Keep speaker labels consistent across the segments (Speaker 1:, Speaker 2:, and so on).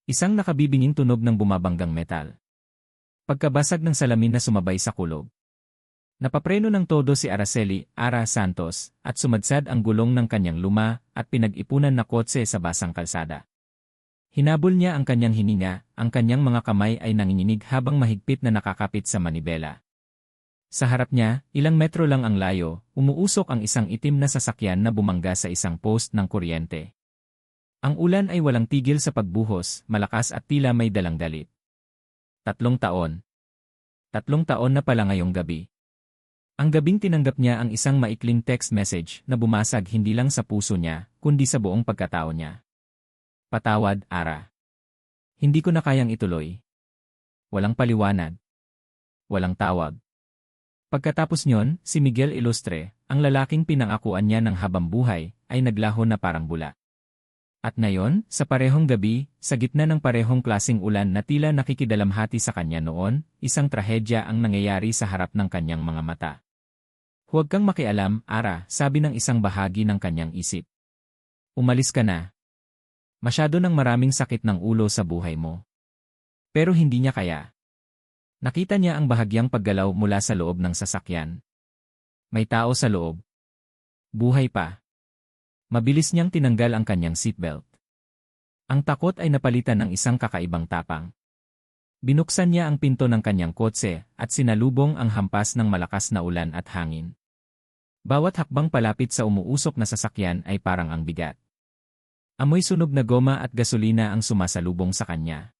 Speaker 1: Isang nakabibinging tunog ng bumabanggang metal. Pagkabasag ng salamin na sumabay sa kulog. Napapreno ng todo si Araceli, Ara Santos, at sumadsad ang gulong ng kanyang luma at pinag-ipunan na kotse sa basang kalsada. Hinabol niya ang kanyang hininga, ang kanyang mga kamay ay nanginginig habang mahigpit na nakakapit sa manibela. Sa harap niya, ilang metro lang ang layo, umuusok ang isang itim na sasakyan na bumangga sa isang post ng kuryente. Ang ulan ay walang tigil sa pagbuhos, malakas at tila may dalang galit. 3 taon. 3 taon na pala ngayong gabi. Ang gabing tinanggap niya ang isang maikling text message na bumasag hindi lang sa puso niya, kundi sa buong pagkatao niya. Patawad, Ara. Hindi ko na kayang ituloy. Walang paliwanag. Walang tawag. Pagkatapos niyon, si Miguel Ilustre, ang lalaking pinangakuan niya ng habang buhay, ay naglaho na parang bula. At ngayon, sa parehong gabi, sa gitna ng parehong klasing ulan na tila nakikidalamhati sa kanya noon, isang trahedya ang nangyayari sa harap ng kanyang mga mata. Huwag kang makialam, Ara, sabi ng isang bahagi ng kanyang isip. Umalis ka na. Masyado ng maraming sakit ng ulo sa buhay mo. Pero hindi niya kaya. Nakita niya ang bahagyang paggalaw mula sa loob ng sasakyan. May tao sa loob. Buhay pa. Mabilis niyang tinanggal ang kanyang seatbelt. Ang takot ay napalitan ng isang kakaibang tapang. Binuksan niya ang pinto ng kanyang kotse at sinalubong ang hampas ng malakas na ulan at hangin. Bawat hakbang palapit sa umuusok na sasakyan ay parang ang bigat. Amoy sunog na goma at gasolina ang sumasalubong sa kanya.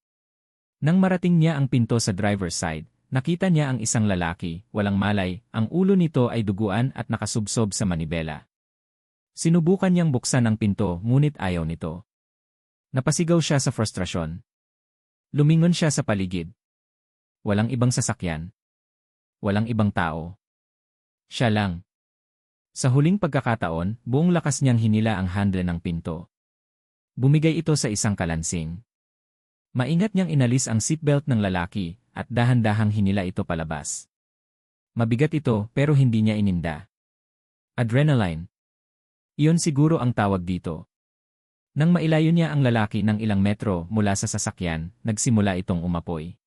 Speaker 1: Nang marating niya ang pinto sa driver's side, nakita niya ang isang lalaki, walang malay, ang ulo nito ay duguan at nakasubsob sa manibela. Sinubukan niyang buksan ang pinto ngunit ayaw nito. Napasigaw siya sa frustrasyon. Lumingon siya sa paligid. Walang ibang sasakyan. Walang ibang tao. Siya lang. Sa huling pagkakataon, buong lakas niyang hinila ang handle ng pinto. Bumigay ito sa isang kalansing. Maingat niyang inalis ang seatbelt ng lalaki at dahan-dahang hinila ito palabas. Mabigat ito pero hindi niya ininda. Adrenaline. Iyon siguro ang tawag dito. Nang mailayo niya ang lalaki ng ilang metro mula sa sasakyan, nagsimula itong umapoy.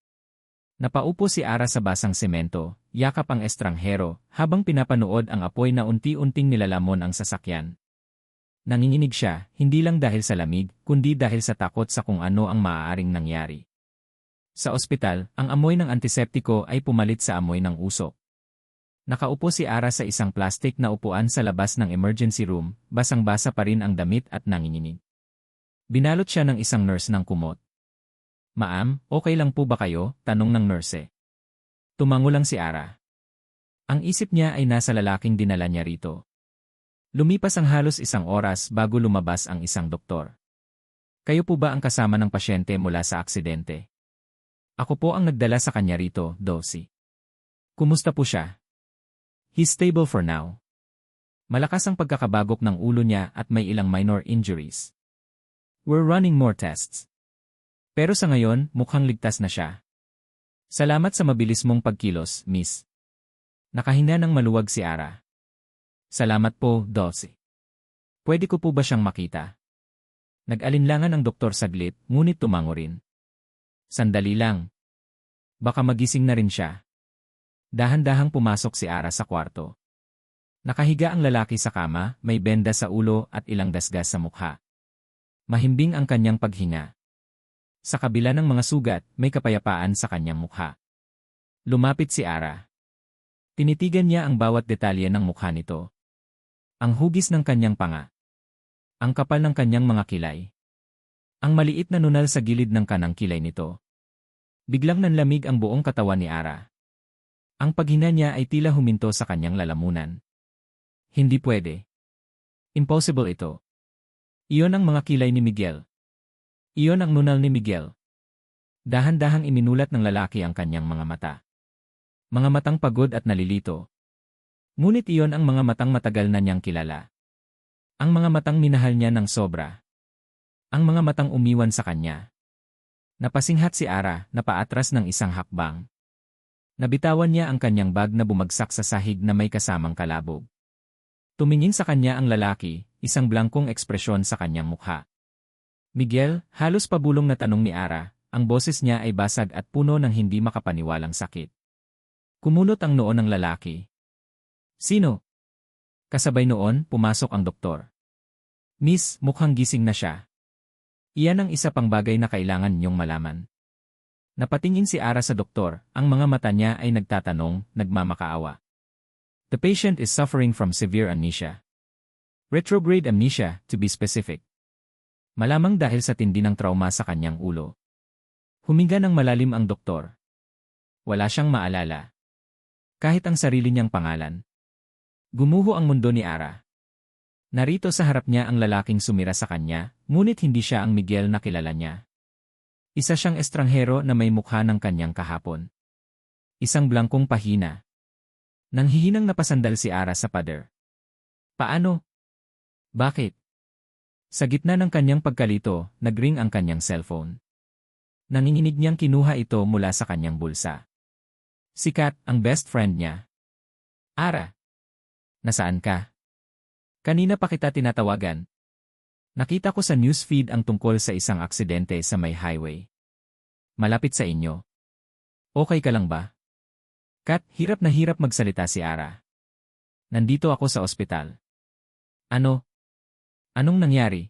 Speaker 1: Napaupo si Ara sa basang semento, yakap ang estranghero, habang pinapanood ang apoy na unti-unting nilalamon ang sasakyan. Nanginginig siya, hindi lang dahil sa lamig, kundi dahil sa takot sa kung ano ang maaaring nangyari. Sa ospital, ang amoy ng antiseptiko ay pumalit sa amoy ng usok. Nakaupo si Ara sa isang plastik na upuan sa labas ng emergency room, basang-basa pa rin ang damit at nanginginig. Binalot siya ng isang nurse ng kumot. Ma'am, okay lang po ba kayo? Tanong ng nurse. Tumango lang si Ara. Ang isip niya ay nasa lalaking dinala niya rito. Lumipas ang halos 1 oras bago lumabas ang isang doktor. Kayo po ba ang kasama ng pasyente mula sa aksidente? Ako po ang nagdala sa kanya rito, Dosi. Kumusta po siya? He's stable for now. Malakas ang pagkakabagok ng ulo niya at may ilang minor injuries. We're running more tests. Pero sa ngayon, mukhang ligtas na siya. Salamat sa mabilis mong pagkilos, miss. Nakahinga ng maluwag si Ara. Salamat po, Dosi. Pwede ko po ba siyang makita? Nag-alinlangan ang doktor saglit, ngunit tumango rin. Sandali lang. Baka magising na rin siya. Dahan-dahang pumasok si Ara sa kwarto. Nakahiga ang lalaki sa kama, may benda sa ulo at ilang dasgas sa mukha. Mahimbing ang kanyang paghinga. Sa kabila ng mga sugat, may kapayapaan sa kanyang mukha. Lumapit si Ara. Tinitigan niya ang bawat detalye ng mukha nito. Ang hugis ng kanyang panga. Ang kapal ng kanyang mga kilay. Ang maliit na nunal sa gilid ng kanang kilay nito. Biglang nanlamig ang buong katawan ni Ara. Ang paghina niya ay tila huminto sa kanyang lalamunan. Hindi pwede. Impossible ito. Iyon ang mga kilay ni Miguel. Iyon ang nunal ni Miguel. Dahan-dahang iminulat ng lalaki ang kanyang mga mata. Mga matang pagod at nalilito. Ngunit iyon ang mga matang matagal na niyang kilala. Ang mga matang minahal niya ng sobra. Ang mga matang umiwan sa kanya. Napasinghat si Ara, napaatras ng isang hakbang. Nabitawan niya ang kanyang bag na bumagsak sa sahig na may kasamang kalabog. Tumingin sa kanya ang lalaki, isang blangkong ekspresyon sa kanyang mukha. Miguel, halos pabulong na tanong ni Ara, ang boses niya ay basag at puno ng hindi makapaniwalang sakit. Kumunot ang noo ng lalaki. Sino? Kasabay noon, pumasok ang doktor. Miss, mukhang gising na siya. Iyan ang isa pang bagay na kailangan niyong malaman. Napatingin si Ara sa doktor, ang mga mata niya ay nagtatanong, nagmamakaawa. The patient is suffering from severe amnesia. Retrograde amnesia, to be specific. Malamang dahil sa tindi ng trauma sa kanyang ulo. Huminga ng malalim ang doktor. Wala siyang maalala. Kahit ang sarili niyang pangalan. Gumuho ang mundo ni Ara. Narito sa harap niya ang lalaking sumira sa kanya, ngunit hindi siya ang Miguel na kilala niya. Isa siyang estranghero na may mukha ng kanyang kahapon. Isang blangkong pahina. Nanghihinang napasandal si Ara sa pader. Paano? Bakit? Sa gitna ng kanyang pagkalito, nagring ang kanyang cellphone. Nanginginig niyang kinuha ito mula sa kanyang bulsa. Si Kat, ang best friend niya. Ara. Nasaan ka? Kanina pa kita tinatawagan. Nakita ko sa newsfeed ang tungkol sa isang aksidente sa may highway. Malapit sa inyo. Okay ka lang ba? Kat, hirap na hirap magsalita si Ara. Nandito ako sa ospital. Ano? Anong nangyari?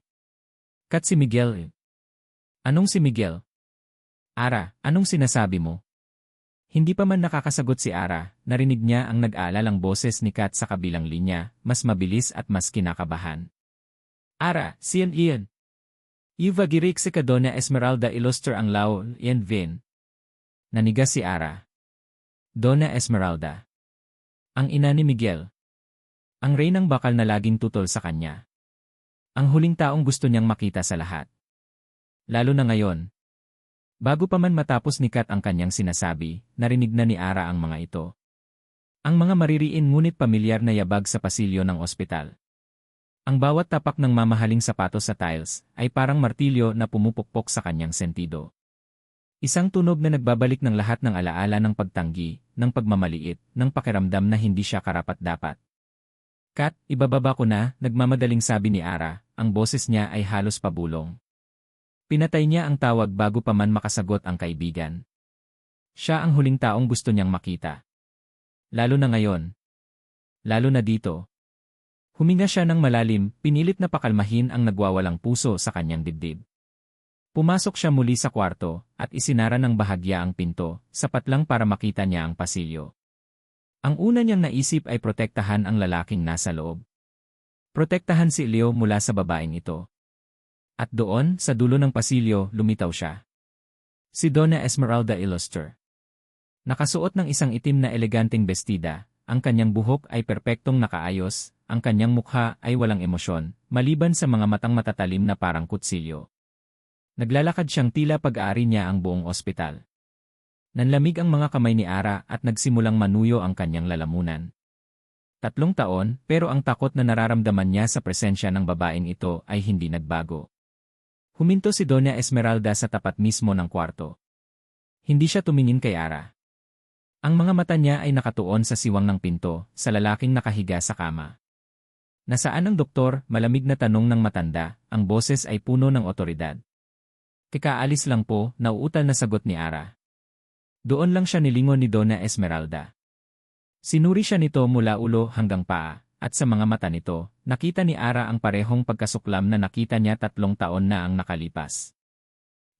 Speaker 1: Kat, si Miguel. Anong si Miguel? Ara, anong sinasabi mo? Hindi pa man nakakasagot si Ara, narinig niya ang nag-aalalang boses ni Kat sa kabilang linya, mas mabilis at mas kinakabahan. Ara, siyan iyan. Iva girik si Donna Esmeralda Iluster ang lao, iyan vin. Nanigas si Ara. Donna Esmeralda. Ang ina ni Miguel. Ang reynang bakal na laging tutol sa kanya. Ang huling taong gusto niyang makita sa lahat. Lalo na ngayon. Bago pa man matapos ni Kat ang kanyang sinasabi, narinig na ni Ara ang mga ito. Ang mga maririin ngunit pamilyar na yabag sa pasilyo ng ospital. Ang bawat tapak ng mamahaling sapatos sa tiles ay parang martilyo na pumupukpok sa kanyang sentido. Isang tunog na nagbabalik ng lahat ng alaala ng pagtanggi, ng pagmamaliit, ng pakiramdam na hindi siya karapat-dapat. Kat, ibababa ko na, nagmamadaling sabi ni Ara, ang boses niya ay halos pabulong. Pinatay niya ang tawag bago pa man makasagot ang kaibigan. Siya ang huling taong gusto niyang makita. Lalo na ngayon. Lalo na dito. Huminga siya ng malalim, pinilit na pakalmahin ang nagwawalang puso sa kanyang dibdib. Pumasok siya muli sa kwarto, at isinara ng bahagya ang pinto, sapat lang para makita niya ang pasilyo. Ang una niyang naisip ay protektahan ang lalaking nasa loob. Protektahan si Leo mula sa babaeng ito. At doon, sa dulo ng pasilyo, lumitaw siya. Si Donna Esmeralda Iluster. Nakasuot ng isang itim na eleganteng bestida, ang kanyang buhok ay perpektong nakaayos, ang kanyang mukha ay walang emosyon, maliban sa mga matang matatalim na parang kutsilyo. Naglalakad siyang tila pag-aari niya ang buong ospital. Nanlamig ang mga kamay ni Ara at nagsimulang manuyo ang kanyang lalamunan. 3 taon, pero ang takot na nararamdaman niya sa presensya ng babaeng ito ay hindi nagbago. Huminto si Donna Esmeralda sa tapat mismo ng kwarto. Hindi siya tumingin kay Ara. Ang mga mata niya ay nakatuon sa siwang ng pinto, sa lalaking nakahiga sa kama. Nasaan ang doktor? Malamig na tanong ng matanda, ang boses ay puno ng otoridad. Kakaalis lang po, nauutal na sagot ni Ara. Doon lang siya nilingon ni Donna Esmeralda. Sinuri siya nito mula ulo hanggang paa, at sa mga mata nito, nakita ni Ara ang parehong pagkasuklam na nakita niya 3 taon na ang nakalipas.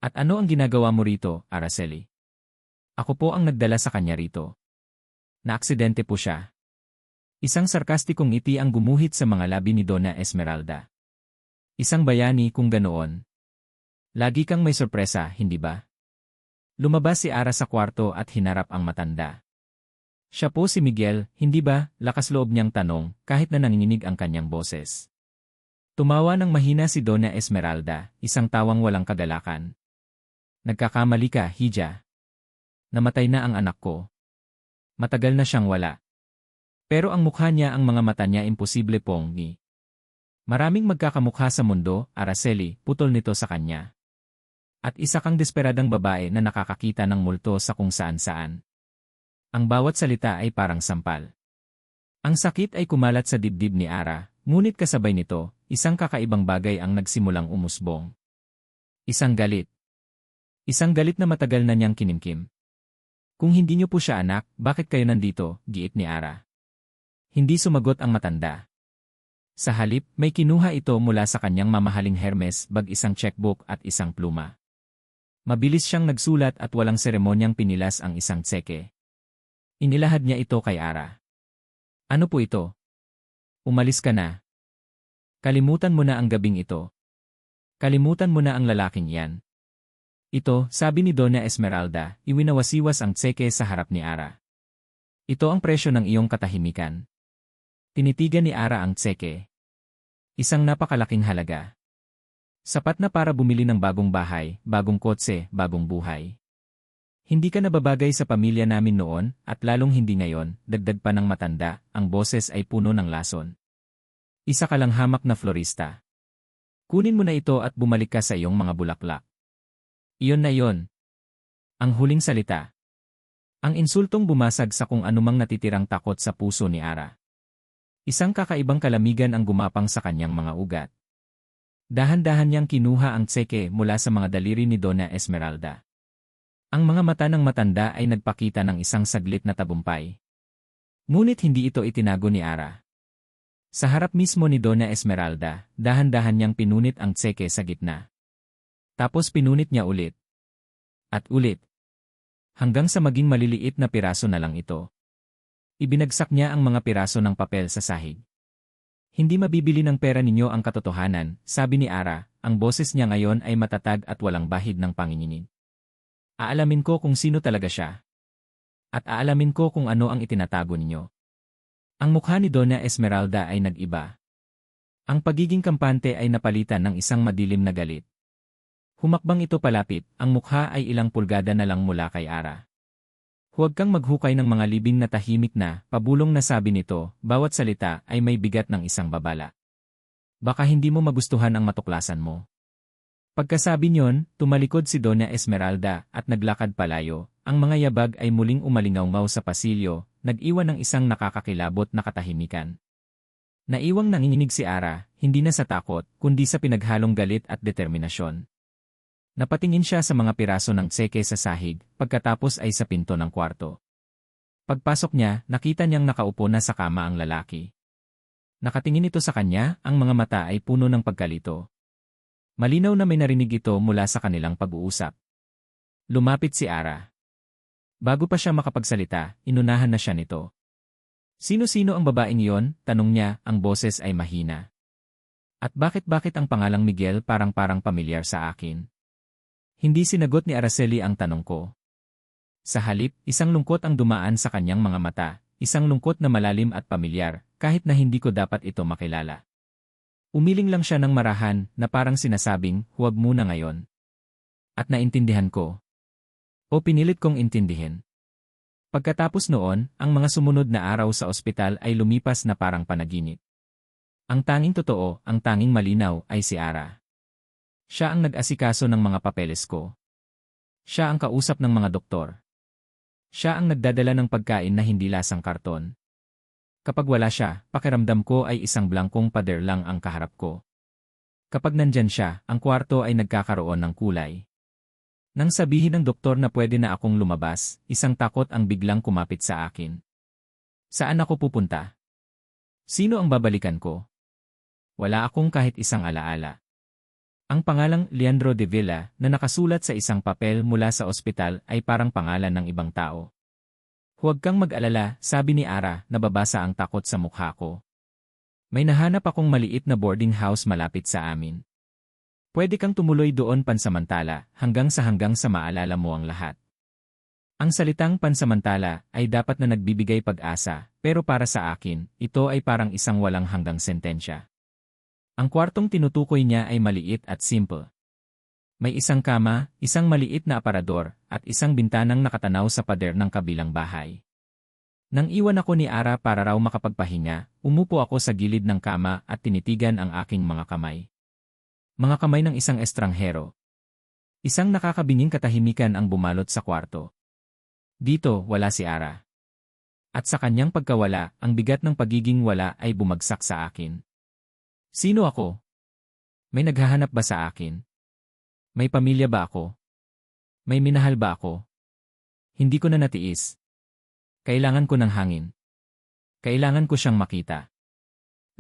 Speaker 1: At ano ang ginagawa mo rito, Araceli? Ako po ang nagdala sa kanya rito. Naaksidente po siya. Isang sarkastikong ngiti ang gumuhit sa mga labi ni Donna Esmeralda. Isang bayani kung ganoon. Lagi kang may sorpresa, hindi ba? Lumabas si Ara sa kwarto at hinarap ang matanda. Siya po si Miguel, hindi ba? Lakas loob niyang tanong, kahit na nanginginig ang kanyang boses. Tumawa ng mahina si Donna Esmeralda, isang tawang walang kagalakan. Nagkakamali ka, Hija. Namatay na ang anak ko. Matagal na siyang wala. Pero ang mukha niya, ang mga mata niya imposible pong ni. Maraming magkakamukha sa mundo, Araceli, putol nito sa kanya. At isa kang desperadang babae na nakakakita ng multo sa kung saan-saan. Ang bawat salita ay parang sampal. Ang sakit ay kumalat sa dibdib ni Ara, ngunit kasabay nito, isang kakaibang bagay ang nagsimulang umusbong. Isang galit. Isang galit na matagal na niyang kinimkim. Kung hindi niyo po siya anak, bakit kayo nandito? Giit ni Ara. Hindi sumagot ang matanda. Sa halip, may kinuha ito mula sa kanyang mamahaling Hermes bag, isang checkbook at isang pluma. Mabilis siyang nagsulat at walang seremonyang pinilas ang isang tseke. Inilahad niya ito kay Ara. Ano po ito? Umalis ka na. Kalimutan mo na ang gabing ito. Kalimutan mo na ang lalaking yan. Ito, sabi ni Donna Esmeralda, iwinawasiwas ang tseke sa harap ni Ara. Ito ang presyo ng iyong katahimikan. Tinitigan ni Ara ang tseke. Isang napakalaking halaga. Sapat na para bumili ng bagong bahay, bagong kotse, bagong buhay. Hindi ka nababagay sa pamilya namin noon, at lalong hindi ngayon, dagdag pa ng matanda, ang boses ay puno ng lason. Isa ka lang hamak na florista. Kunin mo na ito at bumalik ka sa iyong mga bulaklak. Iyon na iyon. Ang huling salita. Ang insultong bumasag sa kung anumang natitirang takot sa puso ni Ara. Isang kakaibang kalamigan ang gumapang sa kanyang mga ugat. Dahan-dahan niyang kinuha ang tseke mula sa mga daliri ni Donna Esmeralda. Ang mga mata ng matanda ay nagpakita ng isang saglit na tagumpay. Ngunit hindi ito itinago ni Ara. Sa harap mismo ni Donna Esmeralda, dahan-dahan niyang pinunit ang tseke sa gitna. Tapos pinunit niya ulit. At ulit. Hanggang sa maging maliliit na piraso na lang ito. Ibinagsak niya ang mga piraso ng papel sa sahig. Hindi mabibili ng pera ninyo ang katotohanan, sabi ni Ara, ang boses niya ngayon ay matatag at walang bahid ng panginginig. Aalamin ko kung sino talaga siya. At aalamin ko kung ano ang itinatago ninyo. Ang mukha ni Donna Esmeralda ay nag-iba. Ang pagiging kampante ay napalitan ng isang madilim na galit. Humakbang ito palapit, ang mukha ay ilang pulgada na lang mula kay Ara. Huwag kang maghukay ng mga libing na tahimik na, pabulong na sabi nito, bawat salita ay may bigat ng isang babala. Baka hindi mo magustuhan ang matuklasan mo. Pagkasabi niyon, tumalikod si Donna Esmeralda at naglakad palayo, ang mga yabag ay muling umalingaw-ngaw sa pasilyo, nag-iwan ng isang nakakakilabot na katahimikan. Naiwang nanginginig si Ara, hindi na sa takot, kundi sa pinaghalong galit at determinasyon. Napatingin siya sa mga piraso ng tseke sa sahig, pagkatapos ay sa pinto ng kwarto. Pagpasok niya, nakita niyang nakaupo na sa kama ang lalaki. Nakatingin ito sa kanya, ang mga mata ay puno ng pagkalito. Malinaw na may narinig ito mula sa kanilang pag-uusap. Lumapit si Ara. Bago pa siya makapagsalita, inunahan na siya nito. Sino-sino ang babaeng iyon? Tanong niya, ang boses ay mahina. At bakit ang pangalang Miguel parang pamilyar sa akin? Hindi sinagot ni Araceli ang tanong ko. Sa halip, isang lungkot ang dumaan sa kanyang mga mata, isang lungkot na malalim at pamilyar, kahit na hindi ko dapat ito makilala. Umiling lang siya ng marahan na parang sinasabing, huwag muna ngayon. At naintindihan ko. O pinilit kong intindihin. Pagkatapos noon, ang mga sumunod na araw sa ospital ay lumipas na parang panaginip. Ang tanging totoo, ang tanging malinaw ay si Ara. Siya ang nag-asikaso ng mga papeles ko. Siya ang kausap ng mga doktor. Siya ang nagdadala ng pagkain na hindi lasang karton. Kapag wala siya, pakiramdam ko ay isang blankong pader lang ang kaharap ko. Kapag nandyan siya, ang kwarto ay nagkakaroon ng kulay. Nang sabihin ng doktor na pwede na akong lumabas, isang takot ang biglang kumapit sa akin. Saan ako pupunta? Sino ang babalikan ko? Wala akong kahit isang alaala. Ang pangalang Leandro de Villa na nakasulat sa isang papel mula sa ospital ay parang pangalan ng ibang tao. Huwag kang mag-alala, sabi ni Ara, nababasa ang takot sa mukha ko. May nahanap akong maliit na boarding house malapit sa amin. Pwede kang tumuloy doon pansamantala hanggang sa maalala mo ang lahat. Ang salitang pansamantala ay dapat na nagbibigay pag-asa, pero para sa akin, ito ay parang isang walang hanggang sentensya. Ang kwartong tinutukoy niya ay maliit at simple. May isang kama, isang maliit na aparador, at isang bintanang nakatanaw sa pader ng kabilang bahay. Nang iwan ako ni Ara para raw makapagpahinga, umupo ako sa gilid ng kama at tinitigan ang aking mga kamay. Mga kamay ng isang estranghero. Isang nakakabinging katahimikan ang bumalot sa kwarto. Dito, wala si Ara. At sa kanyang pagkawala, ang bigat ng pagiging wala ay bumagsak sa akin. Sino ako? May naghahanap ba sa akin? May pamilya ba ako? May minahal ba ako? Hindi ko na natiis. Kailangan ko ng hangin. Kailangan ko siyang makita.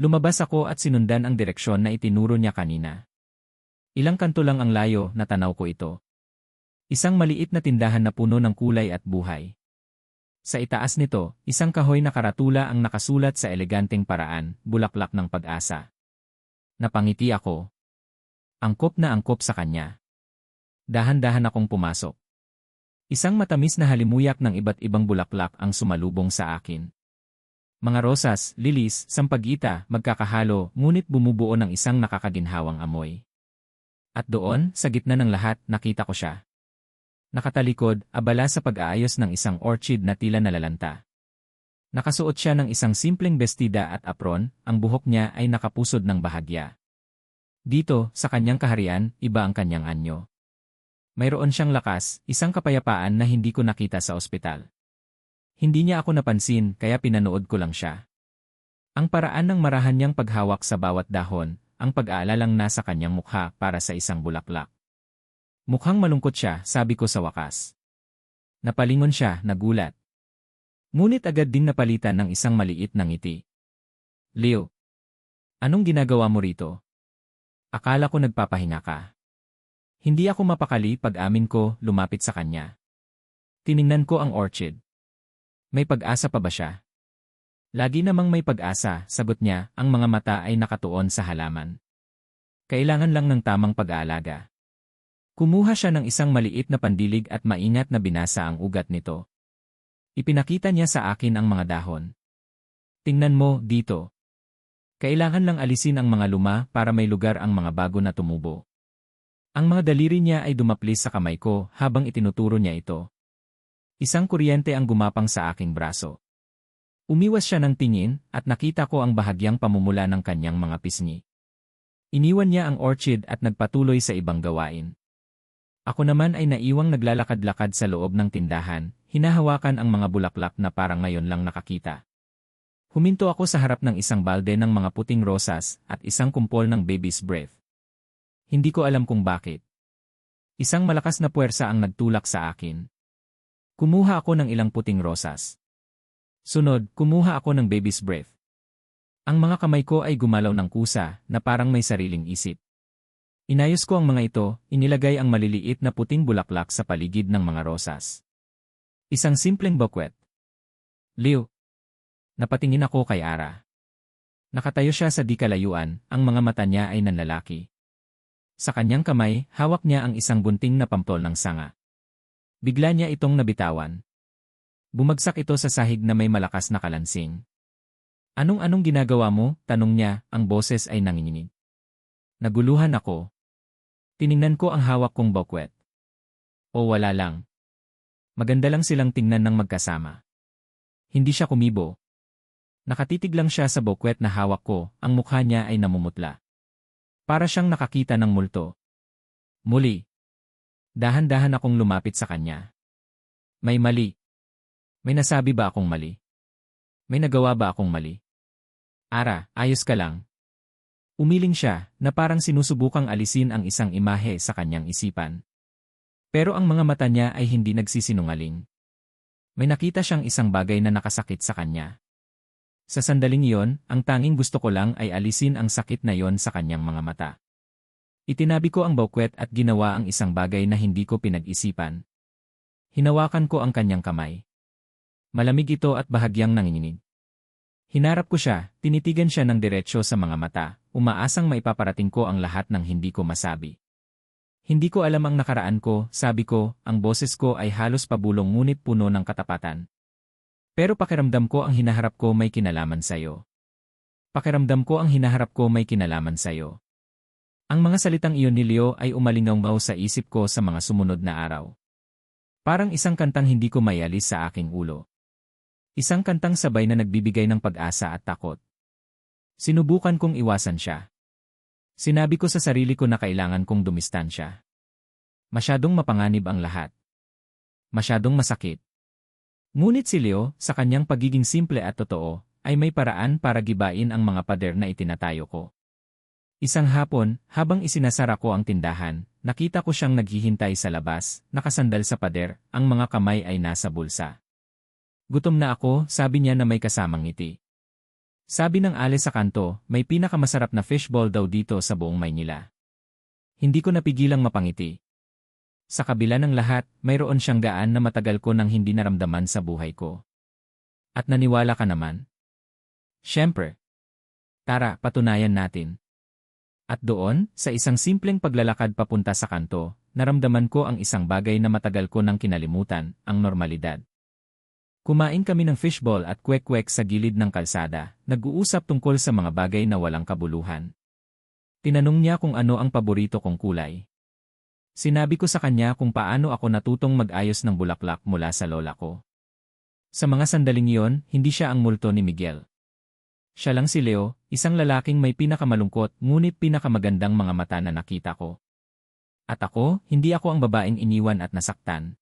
Speaker 1: Lumabas ako at sinundan ang direksyon na itinuro niya kanina. Ilang kanto lang ang layo na tanaw ko ito. Isang maliit na tindahan na puno ng kulay at buhay. Sa itaas nito, isang kahoy na karatula ang nakasulat sa eleganteng paraan, bulaklak ng pag-asa. Napangiti ako. Angkop na angkop sa kanya. Dahan-dahan akong pumasok. Isang matamis na halimuyak ng iba't ibang bulaklak ang sumalubong sa akin. Mga rosas, lilis, sampagita, magkakahalo, ngunit bumubuo ng isang nakakaginhawang amoy. At doon, sa gitna ng lahat, nakita ko siya. Nakatalikod, abala sa pag-aayos ng isang orchid na tila nalalanta. Nakasuot siya ng isang simpleng bestida at apron, ang buhok niya ay nakapusod ng bahagya. Dito, sa kanyang kaharian, iba ang kanyang anyo. Mayroon siyang lakas, isang kapayapaan na hindi ko nakita sa ospital. Hindi niya ako napansin kaya pinanood ko lang siya. Ang paraan ng marahan niyang paghawak sa bawat dahon, ang pag-aalalang nasa kanyang mukha para sa isang bulaklak. Mukhang malungkot siya, sabi ko sa wakas. Napalingon siya, nagulat. Ngunit agad ding napalitan ng isang maliit na ngiti. Leo, anong ginagawa mo rito? Akala ko nagpapahinga ka. Hindi ako mapakali pag-amin ko, lumapit sa kanya. Tiningnan ko ang orchid. May pag-asa pa ba siya? Lagi namang may pag-asa, sagot niya, ang mga mata ay nakatuon sa halaman. Kailangan lang ng tamang pag-aalaga. Kumuha siya ng isang maliit na pandilig at maingat na binasa ang ugat nito. Ipinakita niya sa akin ang mga dahon. Tingnan mo, dito. Kailangan lang alisin ang mga luma para may lugar ang mga bago na tumubo. Ang mga daliri niya ay dumaplis sa kamay ko habang itinuturo niya ito. Isang kuryente ang gumapang sa aking braso. Umiwas siya ng tingin at nakita ko ang bahagyang pamumula ng kanyang mga pisngi. Iniwan niya ang orchid at nagpatuloy sa ibang gawain. Ako naman ay naiwang naglalakad-lakad sa loob ng tindahan, hinahawakan ang mga bulaklak na parang ngayon lang nakakita. Huminto ako sa harap ng isang balde ng mga puting rosas at isang kumpol ng baby's breath. Hindi ko alam kung bakit. Isang malakas na puwersa ang nagtulak sa akin. Kumuha ako ng ilang puting rosas. Sunod, kumuha ako ng baby's breath. Ang mga kamay ko ay gumalaw ng kusa na parang may sariling isip. Inayos ko ang mga ito, inilagay ang maliliit na puting bulaklak sa paligid ng mga rosas. Isang simpleng bouquet. Leo. Napatingin ako kay Ara. Nakatayo siya sa di kalayuan, ang mga mata niya ay nanlalaki. Sa kanyang kamay, hawak niya ang isang bunting na pampol ng sanga. Bigla niya itong nabitawan. Bumagsak ito sa sahig na may malakas na kalansing. Anong ginagawa mo? Tanong niya, ang boses ay nanginginig. Naguluhan ako. Tiningnan ko ang hawak kong bouquet. O wala lang. Maganda lang silang tingnan ng magkasama. Hindi siya kumibo. Nakatitig lang siya sa bouquet na hawak ko, ang mukha niya ay namumutla. Para siyang nakakita ng multo. Muli. Dahan-dahan akong lumapit sa kanya. May mali. May nasabi ba akong mali? May nagawa ba akong mali? Ara, ayos ka lang. Umiling siya na parang sinusubukang alisin ang isang imahe sa kanyang isipan. Pero ang mga mata niya ay hindi nagsisinungaling. May nakita siyang isang bagay na nakasakit sa kanya. Sa sandaling iyon, ang tanging gusto ko lang ay alisin ang sakit na iyon sa kanyang mga mata. Itinabi ko ang bouquet at ginawa ang isang bagay na hindi ko pinag-isipan. Hinawakan ko ang kanyang kamay. Malamig ito at bahagyang nanginginig. Hinarap ko siya, tinitigan siya ng diretsyo sa mga mata, umaasang maipaparating ko ang lahat ng hindi ko masabi. Hindi ko alam ang nakaraan ko, sabi ko, ang boses ko ay halos pabulong ngunit puno ng katapatan. Pero pakiramdam ko ang hinaharap ko may kinalaman sa'yo. Pakiramdam ko ang hinaharap ko may kinalaman sa'yo. Ang mga salitang iyon ni Leo ay umalingaw sa isip ko sa mga sumunod na araw. Parang isang kantang hindi ko mayalis sa aking ulo. Isang kantang sabay na nagbibigay ng pag-asa at takot. Sinubukan kong iwasan siya. Sinabi ko sa sarili ko na kailangan kong dumistansya. Masyadong mapanganib ang lahat. Masyadong masakit. Ngunit si Leo, sa kanyang pagiging simple at totoo, ay may paraan para gibain ang mga pader na itinatayo ko. Isang hapon, habang isinasara ko ang tindahan, nakita ko siyang naghihintay sa labas, nakasandal sa pader, ang mga kamay ay nasa bulsa. Gutom na ako, sabi niya na may kasamang ngiti. Sabi ng ale sa kanto, may pinakamasarap na fishball daw dito sa buong Maynila. Hindi ko napigilang mapangiti. Sa kabila ng lahat, mayroon siyang gaan na matagal ko nang hindi naramdaman sa buhay ko. At naniwala ka naman? Siyempre. Tara, patunayan natin. At doon, sa isang simpleng paglalakad papunta sa kanto, naramdaman ko ang isang bagay na matagal ko nang kinalimutan, ang normalidad. Kumain kami ng fishball at kwek-kwek sa gilid ng kalsada, nag-uusap tungkol sa mga bagay na walang kabuluhan. Tinanong niya kung ano ang paborito kong kulay. Sinabi ko sa kanya kung paano ako natutong mag-ayos ng bulaklak mula sa lola ko. Sa mga sandaling iyon, hindi siya ang multo ni Miguel. Siya lang si Leo, isang lalaking may pinakamalungkot ngunit pinakamagandang mga mata na nakita ko. At ako, hindi ako ang babaeng iniwan at nasaktan.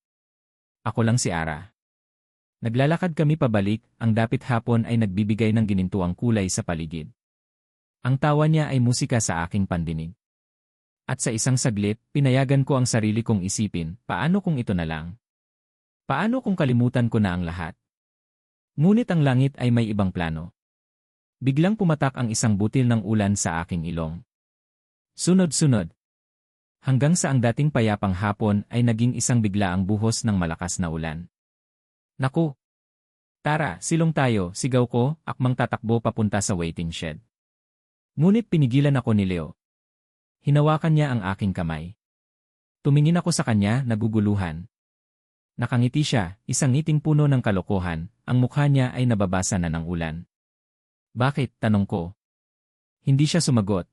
Speaker 1: Ako lang si Ara. Naglalakad kami pabalik, ang dapit hapon ay nagbibigay ng ginintuang kulay sa paligid. Ang tawa niya ay musika sa aking pandinig. At sa isang saglit, pinayagan ko ang sarili kong isipin, paano kung ito na lang? Paano kung kalimutan ko na ang lahat? Ngunit ang langit ay may ibang plano. Biglang pumatak ang isang butil ng ulan sa aking ilong. Sunod-sunod. Hanggang sa ang dating payapang hapon ay naging isang biglaang buhos ng malakas na ulan. Naku! Tara, silong tayo, sigaw ko, akmang tatakbo papunta sa waiting shed. Ngunit pinigilan ako ni Leo. Hinawakan niya ang aking kamay. Tumingin ako sa kanya, naguguluhan. Nakangiti siya, isang ngiting puno ng kalokohan, ang mukha niya ay nababasa na ng ulan. Bakit? Tanong ko. Hindi siya sumagot.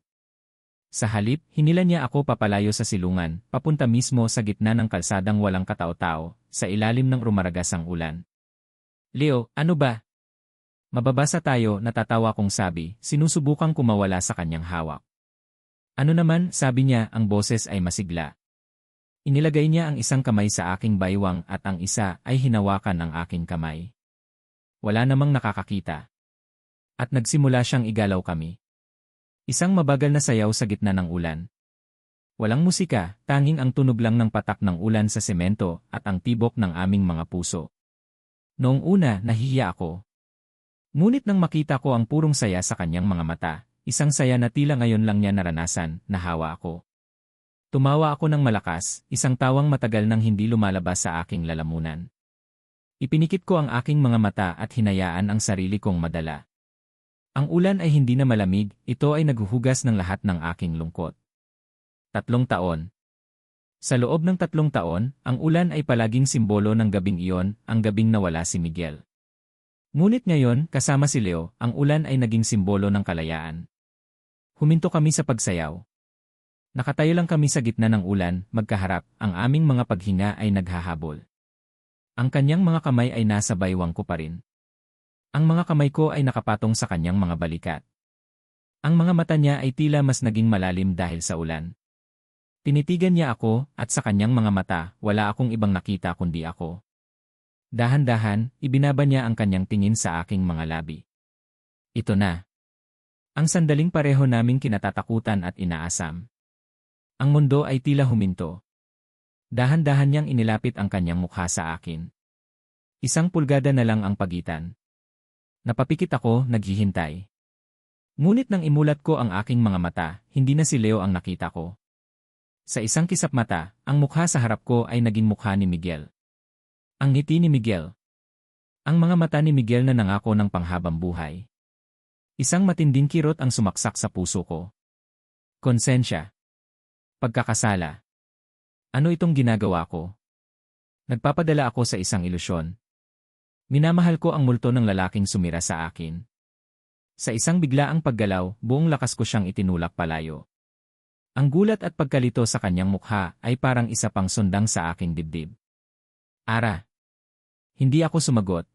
Speaker 1: Sa halip, hinila niya ako papalayo sa silungan, papunta mismo sa gitna ng kalsadang walang katao-tao, sa ilalim ng rumaragasang ulan. Leo, ano ba? Mababasa tayo, natatawa kong sabi, sinusubukang kumawala sa kanyang hawak. Ano naman, sabi niya, ang boses ay masigla. Inilagay niya ang isang kamay sa aking baywang at ang isa ay hinawakan ang aking kamay. Wala namang nakakakita. At nagsimula siyang igalaw kami. Isang mabagal na sayaw sa gitna ng ulan. Walang musika, tanging ang tunog lang ng patak ng ulan sa semento at ang tibok ng aming mga puso. Noong una, nahihiya ako. Ngunit nang makita ko ang purong saya sa kanyang mga mata, isang saya na tila ngayon lang niya naranasan, nahawa ako. Tumawa ako ng malakas, isang tawang matagal nang hindi lumalabas sa aking lalamunan. Ipinikit ko ang aking mga mata at hinayaan ang sarili kong madala. Ang ulan ay hindi na malamig, ito ay naghuhugas ng lahat ng aking lungkot. 3 taon. Sa loob ng 3 taon, ang ulan ay palaging simbolo ng gabing iyon, ang gabing nawala si Miguel. Ngunit ngayon, kasama si Leo, ang ulan ay naging simbolo ng kalayaan. Huminto kami sa pagsayaw. Nakatayo lang kami sa gitna ng ulan, magkaharap, ang aming mga paghinga ay naghahabol. Ang kanyang mga kamay ay nasa baywang ko pa rin. Ang mga kamay ko ay nakapatong sa kanyang mga balikat. Ang mga mata niya ay tila mas naging malalim dahil sa ulan. Tinitigan niya ako, at sa kanyang mga mata, wala akong ibang nakita kundi ako. Dahan-dahan, ibinaba niya ang kanyang tingin sa aking mga labi. Ito na. Ang sandaling pareho naming kinatatakutan at inaasam. Ang mundo ay tila huminto. Dahan-dahan niyang inilapit ang kanyang mukha sa akin. 1 pulgada na lang ang pagitan. Napapikit ako, naghihintay. Ngunit nang imulat ko ang aking mga mata, hindi na si Leo ang nakita ko. Sa isang kisap mata, ang mukha sa harap ko ay naging mukha ni Miguel. Ang ngiti ni Miguel. Ang mga mata ni Miguel na nangako ng panghabang buhay. Isang matinding kirot ang sumaksak sa puso ko. Konsensya. Pagkakasala. Ano itong ginagawa ko? Nagpapadala ako sa isang ilusyon. Minamahal ko ang multo ng lalaking sumira sa akin. Sa isang biglaang paggalaw, buong lakas ko siyang itinulak palayo. Ang gulat at pagkalito sa kanyang mukha ay parang isa pang sundang sa aking dibdib. Ara. Hindi ako sumagot.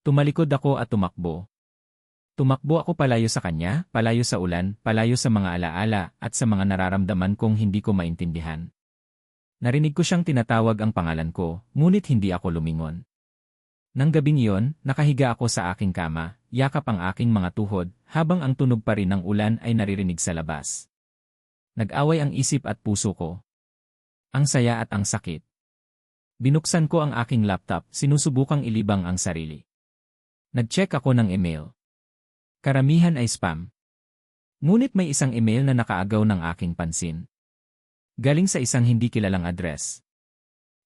Speaker 1: Tumalikod ako at tumakbo. Tumakbo ako palayo sa kanya, palayo sa ulan, palayo sa mga alaala at sa mga nararamdaman kong hindi ko maintindihan. Narinig ko siyang tinatawag ang pangalan ko, ngunit hindi ako lumingon. Nang gabing iyon, nakahiga ako sa aking kama, yakap ang aking mga tuhod, habang ang tunog pa rin ng ulan ay naririnig sa labas. Nag-away ang isip at puso ko. Ang saya at ang sakit. Binuksan ko ang aking laptop, sinusubukang ilibang ang sarili. Nag-check ako ng email. Karamihan ay spam. Ngunit may isang email na nakaagaw ng aking pansin. Galing sa isang hindi kilalang address.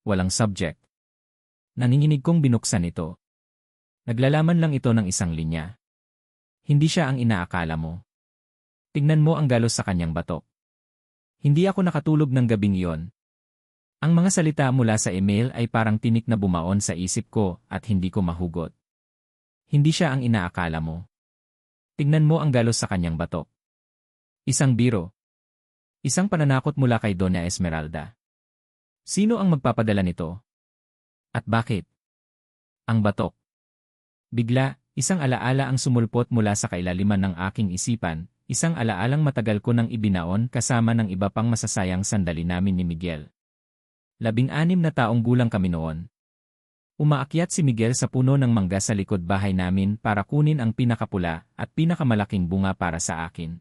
Speaker 1: Walang subject. Nanginginig kong binuksan ito. Naglalaman lang ito ng isang linya. Hindi siya ang inaakala mo. Tingnan mo ang galos sa kanyang batok. Hindi ako nakatulog ng gabing iyon. Ang mga salita mula sa email ay parang tinik na bumaon sa isip ko at hindi ko mahugot. Hindi siya ang inaakala mo. Tingnan mo ang galos sa kanyang batok. Isang biro. Isang pananakot mula kay Donna Esmeralda. Sino ang magpapadala nito? At bakit? Ang batok. Bigla, isang alaala ang sumulpot mula sa kailaliman ng aking isipan, isang alaalang matagal ko nang ibinaon kasama ng iba pang masasayang sandali namin ni Miguel. 16 na taong gulang kami noon. Umaakyat si Miguel sa puno ng mangga sa likod bahay namin para kunin ang pinakapula at pinakamalaking bunga para sa akin.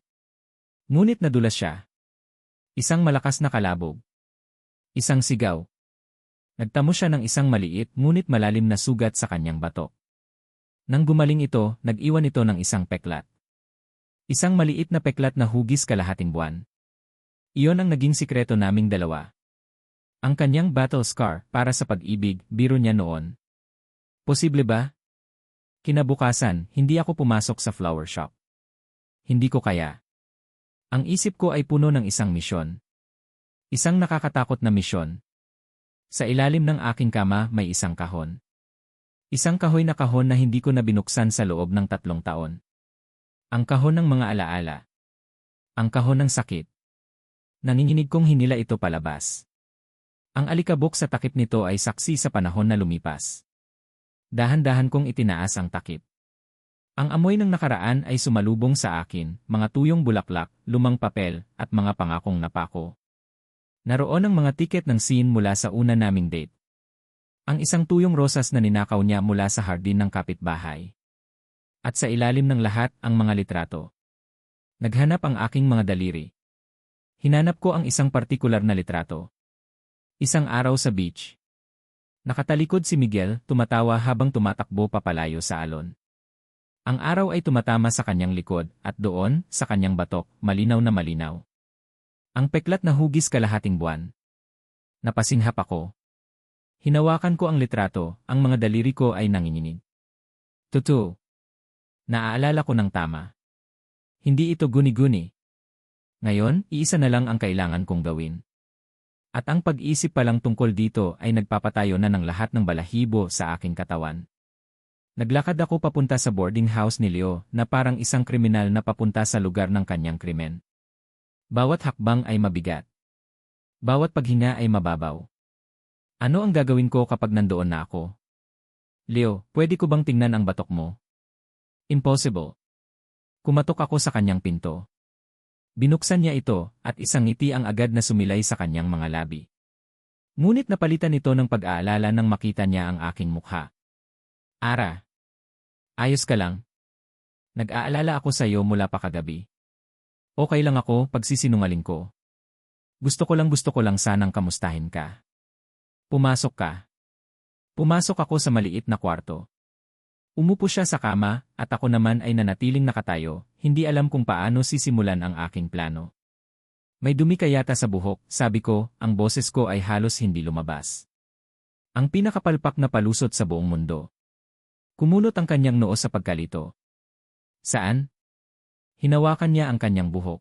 Speaker 1: Ngunit nadulas siya. Isang malakas na kalabog. Isang sigaw. Nagtamo siya ng isang maliit ngunit malalim na sugat sa kanyang batok. Nang gumaling ito, nag-iwan ito ng isang peklat. Isang maliit na peklat na hugis kalahating buwan. Iyon ang naging sikreto naming dalawa. Ang kanyang battle scar para sa pag-ibig, biro niya noon. Posible ba? Kinabukasan, hindi ako pumasok sa flower shop. Hindi ko kaya. Ang isip ko ay puno ng isang misyon. Isang nakakatakot na misyon. Sa ilalim ng aking kama may isang kahon. Isang kahoy na kahon na hindi ko na binuksan sa loob ng 3 taon. Ang kahon ng mga alaala. Ang kahon ng sakit. Nanginginig kong hinila ito palabas. Ang alikabok sa takip nito ay saksi sa panahon na lumipas. Dahan-dahan kong itinaas ang takip. Ang amoy ng nakaraan ay sumalubong sa akin, mga tuyong bulaklak, lumang papel, at mga pangakong napako. Naroon ang mga tiket ng scene mula sa una naming date. Ang isang tuyong rosas na ninakaw niya mula sa hardin ng kapitbahay. At sa ilalim ng lahat, ang mga litrato. Naghanap ang aking mga daliri. Hinanap ko ang isang partikular na litrato. Isang araw sa beach. Nakatalikod si Miguel, tumatawa habang tumatakbo papalayo sa alon. Ang araw ay tumatama sa kanyang likod, at doon, sa kanyang batok, malinaw na malinaw. Ang peklat na hugis kalahating buwan. Napasinghap ako. Hinawakan ko ang litrato, ang mga daliri ko ay nanginginig. Totoo. Naaalala ko ng tama. Hindi ito guni-guni. Ngayon, iisa na lang ang kailangan kong gawin. At ang pag-isip pa lang tungkol dito ay nagpapatayo na ng lahat ng balahibo sa aking katawan. Naglakad ako papunta sa boarding house ni Leo na parang isang kriminal na papunta sa lugar ng kanyang krimen. Bawat hakbang ay mabigat. Bawat paghinga ay mababaw. Ano ang gagawin ko kapag nandoon na ako? Leo, pwede ko bang tingnan ang batok mo? Impossible. Kumatok ako sa kanyang pinto. Binuksan niya ito, at isang ngiti ang agad na sumilay sa kanyang mga labi. Ngunit napalitan ito ng pag-aalala nang makita niya ang aking mukha. Ara. Ayos ka lang? Nag-aalala ako sa iyo mula pa kagabi. Okay lang ako, pagsisinungaling ko. Gusto ko lang sanang kamustahin ka. Pumasok ka. Pumasok ako sa maliit na kwarto. Umupo siya sa kama, at ako naman ay nanatiling nakatayo, hindi alam kung paano sisimulan ang aking plano. May dumi ka yata sa buhok, sabi ko, ang boses ko ay halos hindi lumabas. Ang pinakapalpak na palusot sa buong mundo. Kumunot ang kanyang noo sa pagkalito. Saan? Hinawakan niya ang kanyang buhok.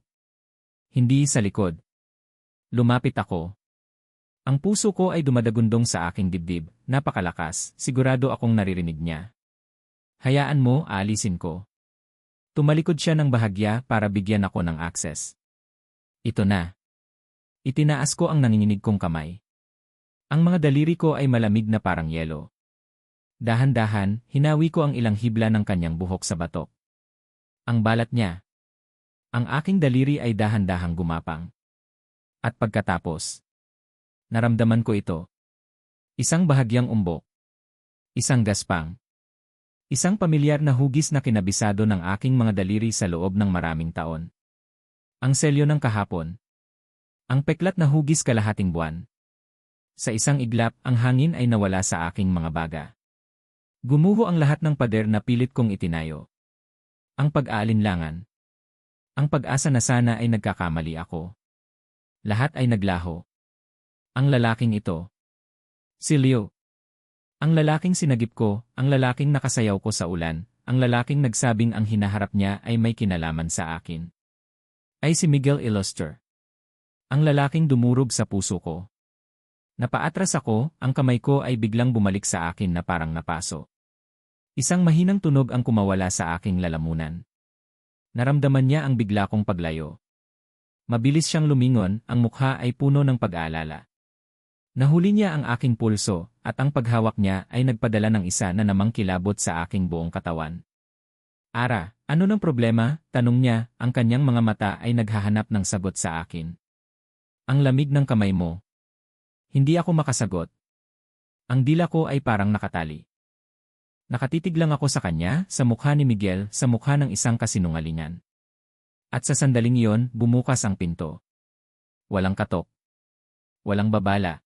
Speaker 1: Hindi sa likod. Lumapit ako. Ang puso ko ay dumadagundong sa aking dibdib, napakalakas, sigurado akong naririnig niya. Hayaan mo, aalisin ko. Tumalikod siya ng bahagya para bigyan ako ng access. Ito na. Itinaas ko ang nanginginig kong kamay. Ang mga daliri ko ay malamig na parang yelo. Dahan-dahan, hinawi ko ang ilang hibla ng kanyang buhok sa batok. Ang balat niya. Ang aking daliri ay dahan-dahang gumapang. At pagkatapos, naramdaman ko ito. Isang bahagyang umbok. Isang gaspang. Isang pamilyar na hugis na kinabisado ng aking mga daliri sa loob ng maraming taon. Ang selyo ng kahapon. Ang peklat na hugis kalahating buwan. Sa isang iglap, ang hangin ay nawala sa aking mga baga. Gumuho ang lahat ng pader na pilit kong itinayo. Ang pag-aalinlangan. Ang pag-asa na sana ay nagkakamali ako. Lahat ay naglaho. Ang lalaking ito. Si Leo. Ang lalaking sinagip ko, ang lalaking nakasayaw ko sa ulan, ang lalaking nagsabing ang hinaharap niya ay may kinalaman sa akin. Ay si Miguel Iloster. Ang lalaking dumurog sa puso ko. Napaatras ako, ang kamay ko ay biglang bumalik sa akin na parang napaso. Isang mahinang tunog ang kumawala sa aking lalamunan. Naramdaman niya ang bigla kong paglayo. Mabilis siyang lumingon, ang mukha ay puno ng pag-aalala. Nahuli niya ang aking pulso, at ang paghawak niya ay nagpadala ng isa na namang kilabot sa aking buong katawan. Ara, ano ng problema? Tanong niya, ang kanyang mga mata ay naghahanap ng sagot sa akin. Ang lamig ng kamay mo. Hindi ako makasagot. Ang dila ko ay parang nakatali. Nakatitig lang ako sa kanya, sa mukha ni Miguel, sa mukha ng isang kasinungalingan. At sa sandaling iyon, bumukas ang pinto. Walang katok. Walang babala.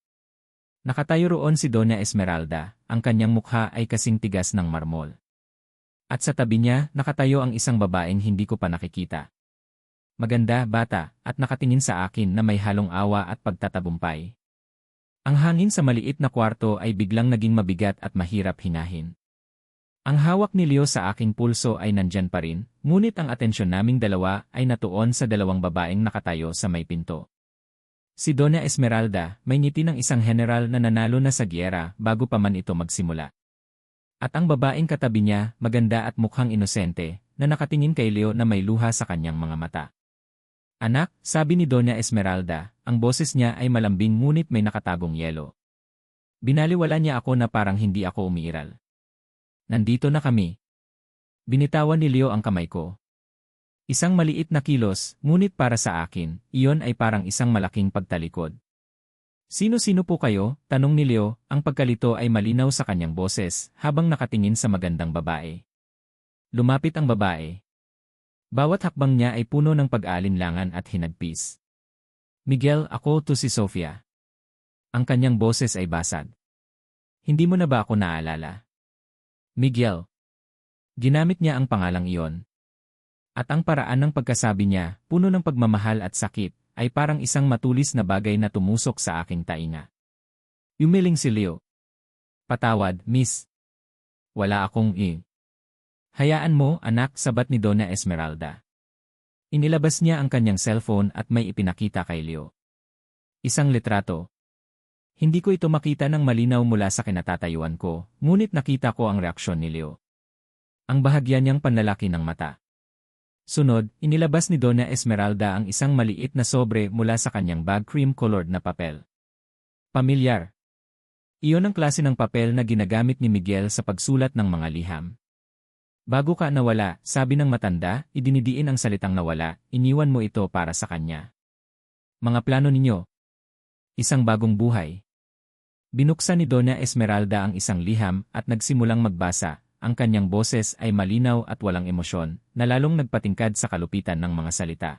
Speaker 1: Nakatayo roon si Doña Esmeralda, ang kanyang mukha ay kasing tigas ng marmol. At sa tabi niya, nakatayo ang isang babaeng hindi ko pa nakikita. Maganda, bata, at nakatingin sa akin na may halong awa at pagtatabumpay. Ang hangin sa maliit na kwarto ay biglang naging mabigat at mahirap hingahin. Ang hawak ni Leo sa aking pulso ay nandyan pa rin, ngunit ang atensyon naming dalawa ay natuon sa dalawang babaeng nakatayo sa may pinto. Si Doña Esmeralda, may ngiti ng isang general na nanalo na sa giyera bago pa man ito magsimula. At ang babaeng katabi niya, maganda at mukhang inosente, na nakatingin kay Leo na may luha sa kanyang mga mata. Anak, sabi ni Doña Esmeralda, ang boses niya ay malambing ngunit may nakatagong yelo. Binaliwala niya ako na parang hindi ako umiiral. Nandito na kami. Binitawan ni Leo ang kamay ko. Isang maliit na kilos, ngunit para sa akin, iyon ay parang isang malaking pagtalikod. Sino-sino po kayo? Tanong ni Leo, ang pagkalito ay malinaw sa kanyang boses habang nakatingin sa magandang babae. Lumapit ang babae. Bawat hakbang niya ay puno ng pag-aalinlangan at hinagpis. Miguel, ako to si Sofia. Ang kanyang boses ay basag. Hindi mo na ba ako naalala? Miguel. Ginamit niya ang pangalang iyon. At ang paraan ng pagkasabi niya, puno ng pagmamahal at sakit, ay parang isang matulis na bagay na tumusok sa aking tainga. Yumiling si Leo. Patawad, miss. Wala akong Hayaan mo, anak, sabat ni Doña Esmeralda. Inilabas niya ang kanyang cellphone at may ipinakita kay Leo. Isang litrato. Hindi ko ito makita ng malinaw mula sa kinatatayuan ko, ngunit nakita ko ang reaksyon ni Leo. Ang bahagya niyang panlalaki ng mata. Sunod, inilabas ni Doña Esmeralda ang isang maliit na sobre mula sa kanyang bag cream-colored na papel. Pamilyar. Iyon ang klase ng papel na ginagamit ni Miguel sa pagsulat ng mga liham. Bago ka nawala, sabi ng matanda, idinidiin ang salitang nawala, iniwan mo ito para sa kanya. Mga plano ninyo. Isang bagong buhay. Binuksan ni Doña Esmeralda ang isang liham at nagsimulang magbasa. Ang kanyang boses ay malinaw at walang emosyon, na lalong nagpatingkad sa kalupitan ng mga salita.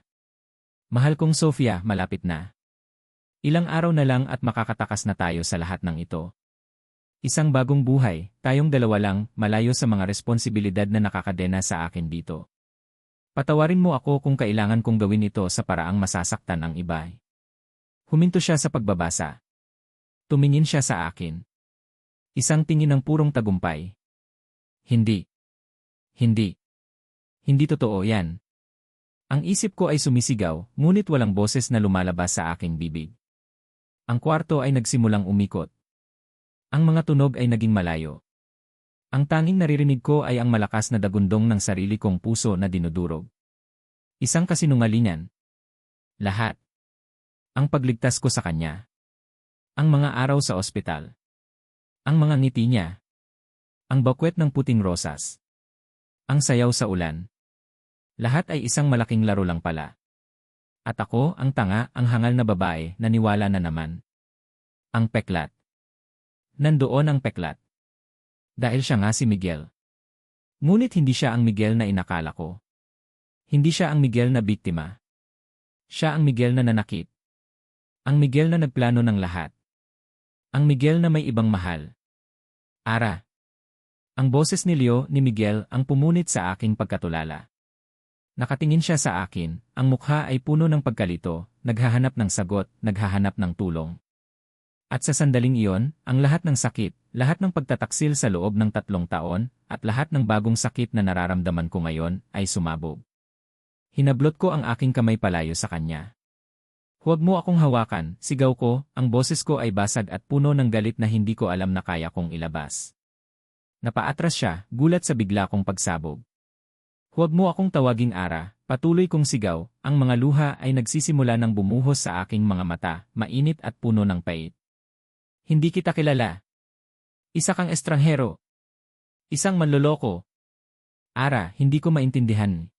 Speaker 1: Mahal kong Sofia, malapit na. Ilang araw na lang at makakatakas na tayo sa lahat ng ito. Isang bagong buhay, tayong dalawa lang, malayo sa mga responsibilidad na nakakadena sa akin dito. Patawarin mo ako kung kailangan kong gawin ito sa paraang masasaktan ang iba. Huminto siya sa pagbabasa. Tumingin siya sa akin. Isang tingin ng purong tagumpay. Hindi. Hindi. Hindi totoo yan. Ang isip ko ay sumisigaw, ngunit walang boses na lumalabas sa aking bibig. Ang kwarto ay nagsimulang umikot. Ang mga tunog ay naging malayo. Ang tanging naririnig ko ay ang malakas na dagundong ng sarili kong puso na dinudurog. Isang kasinungalingan. Lahat. Ang pagligtas ko sa kanya. Ang mga araw sa ospital. Ang mga ngiti niya. Ang bakwet ng puting rosas. Ang sayaw sa ulan. Lahat ay isang malaking laro lang pala. At ako, ang tanga, ang hangal na babae, naniwala na naman. Ang peklat. Nandoon ang peklat. Dahil siya nga si Miguel. Ngunit hindi siya ang Miguel na inakala ko. Hindi siya ang Miguel na biktima. Siya ang Miguel na nanakit. Ang Miguel na nagplano ng lahat. Ang Miguel na may ibang mahal. Ara. Ang boses ni Leo ni Miguel ang pumunit sa aking pagkatulala. Nakatingin siya sa akin, ang mukha ay puno ng pagkalito, naghahanap ng sagot, naghahanap ng tulong. At sa sandaling iyon, ang lahat ng sakit, lahat ng pagtataksil sa loob ng 3 taon, at lahat ng bagong sakit na nararamdaman ko ngayon, ay sumabog. Hinablot ko ang aking kamay palayo sa kanya. Huwag mo akong hawakan, sigaw ko, ang boses ko ay basag at puno ng galit na hindi ko alam na kaya kong ilabas. Napaatras siya, gulat sa bigla kong pagsabog. Huwag mo akong tawaging Ara, patuloy kong sigaw, ang mga luha ay nagsisimula ng bumuhos sa aking mga mata, mainit at puno ng pait. Hindi kita kilala. Isa kang estranghero. Isang manloloko. Ara, hindi ko maintindihan.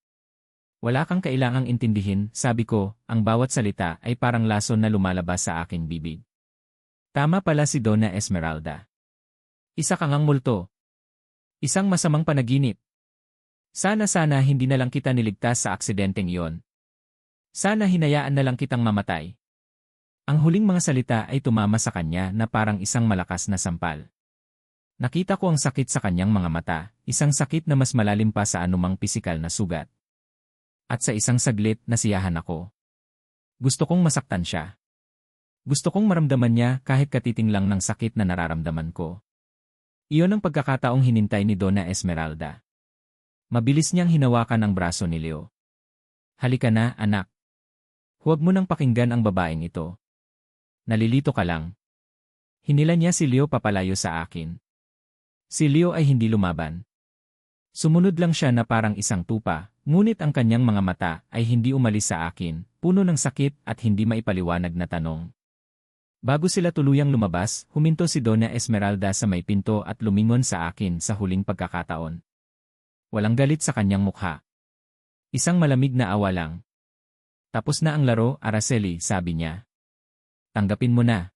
Speaker 1: Wala kang kailangang intindihin, sabi ko, ang bawat salita ay parang lason na lumalabas sa aking bibig. Tama pala si Donna Esmeralda. Isa kang ang multo. Isang masamang panaginip. Sana hindi na lang kita niligtas sa aksidenteng iyon. Sana hinayaan na lang kitang mamatay. Ang huling mga salita ay tumama sa kanya na parang isang malakas na sampal. Nakita ko ang sakit sa kanyang mga mata, isang sakit na mas malalim pa sa anumang pisikal na sugat. At sa isang saglit, nasiyahan ako. Gusto kong masaktan siya. Gusto kong maramdaman niya kahit katiting lang ng sakit na nararamdaman ko. Iyon ang pagkakataong hinintay ni Donna Esmeralda. Mabilis niyang hinawakan ang braso ni Leo. Halika na, anak. Huwag mo nang pakinggan ang babaeng ito. Nalilito ka lang. Hinila niya si Leo papalayo sa akin. Si Leo ay hindi lumaban. Sumunod lang siya na parang isang tupa, ngunit ang kanyang mga mata ay hindi umalis sa akin, puno ng sakit at hindi maipaliwanag na tanong. Bago sila tuluyang lumabas, huminto si Donna Esmeralda sa may pinto at lumingon sa akin sa huling pagkakataon. Walang galit sa kanyang mukha. Isang malamig na awa lang. Tapos na ang laro, Araceli, sabi niya. Tanggapin mo na.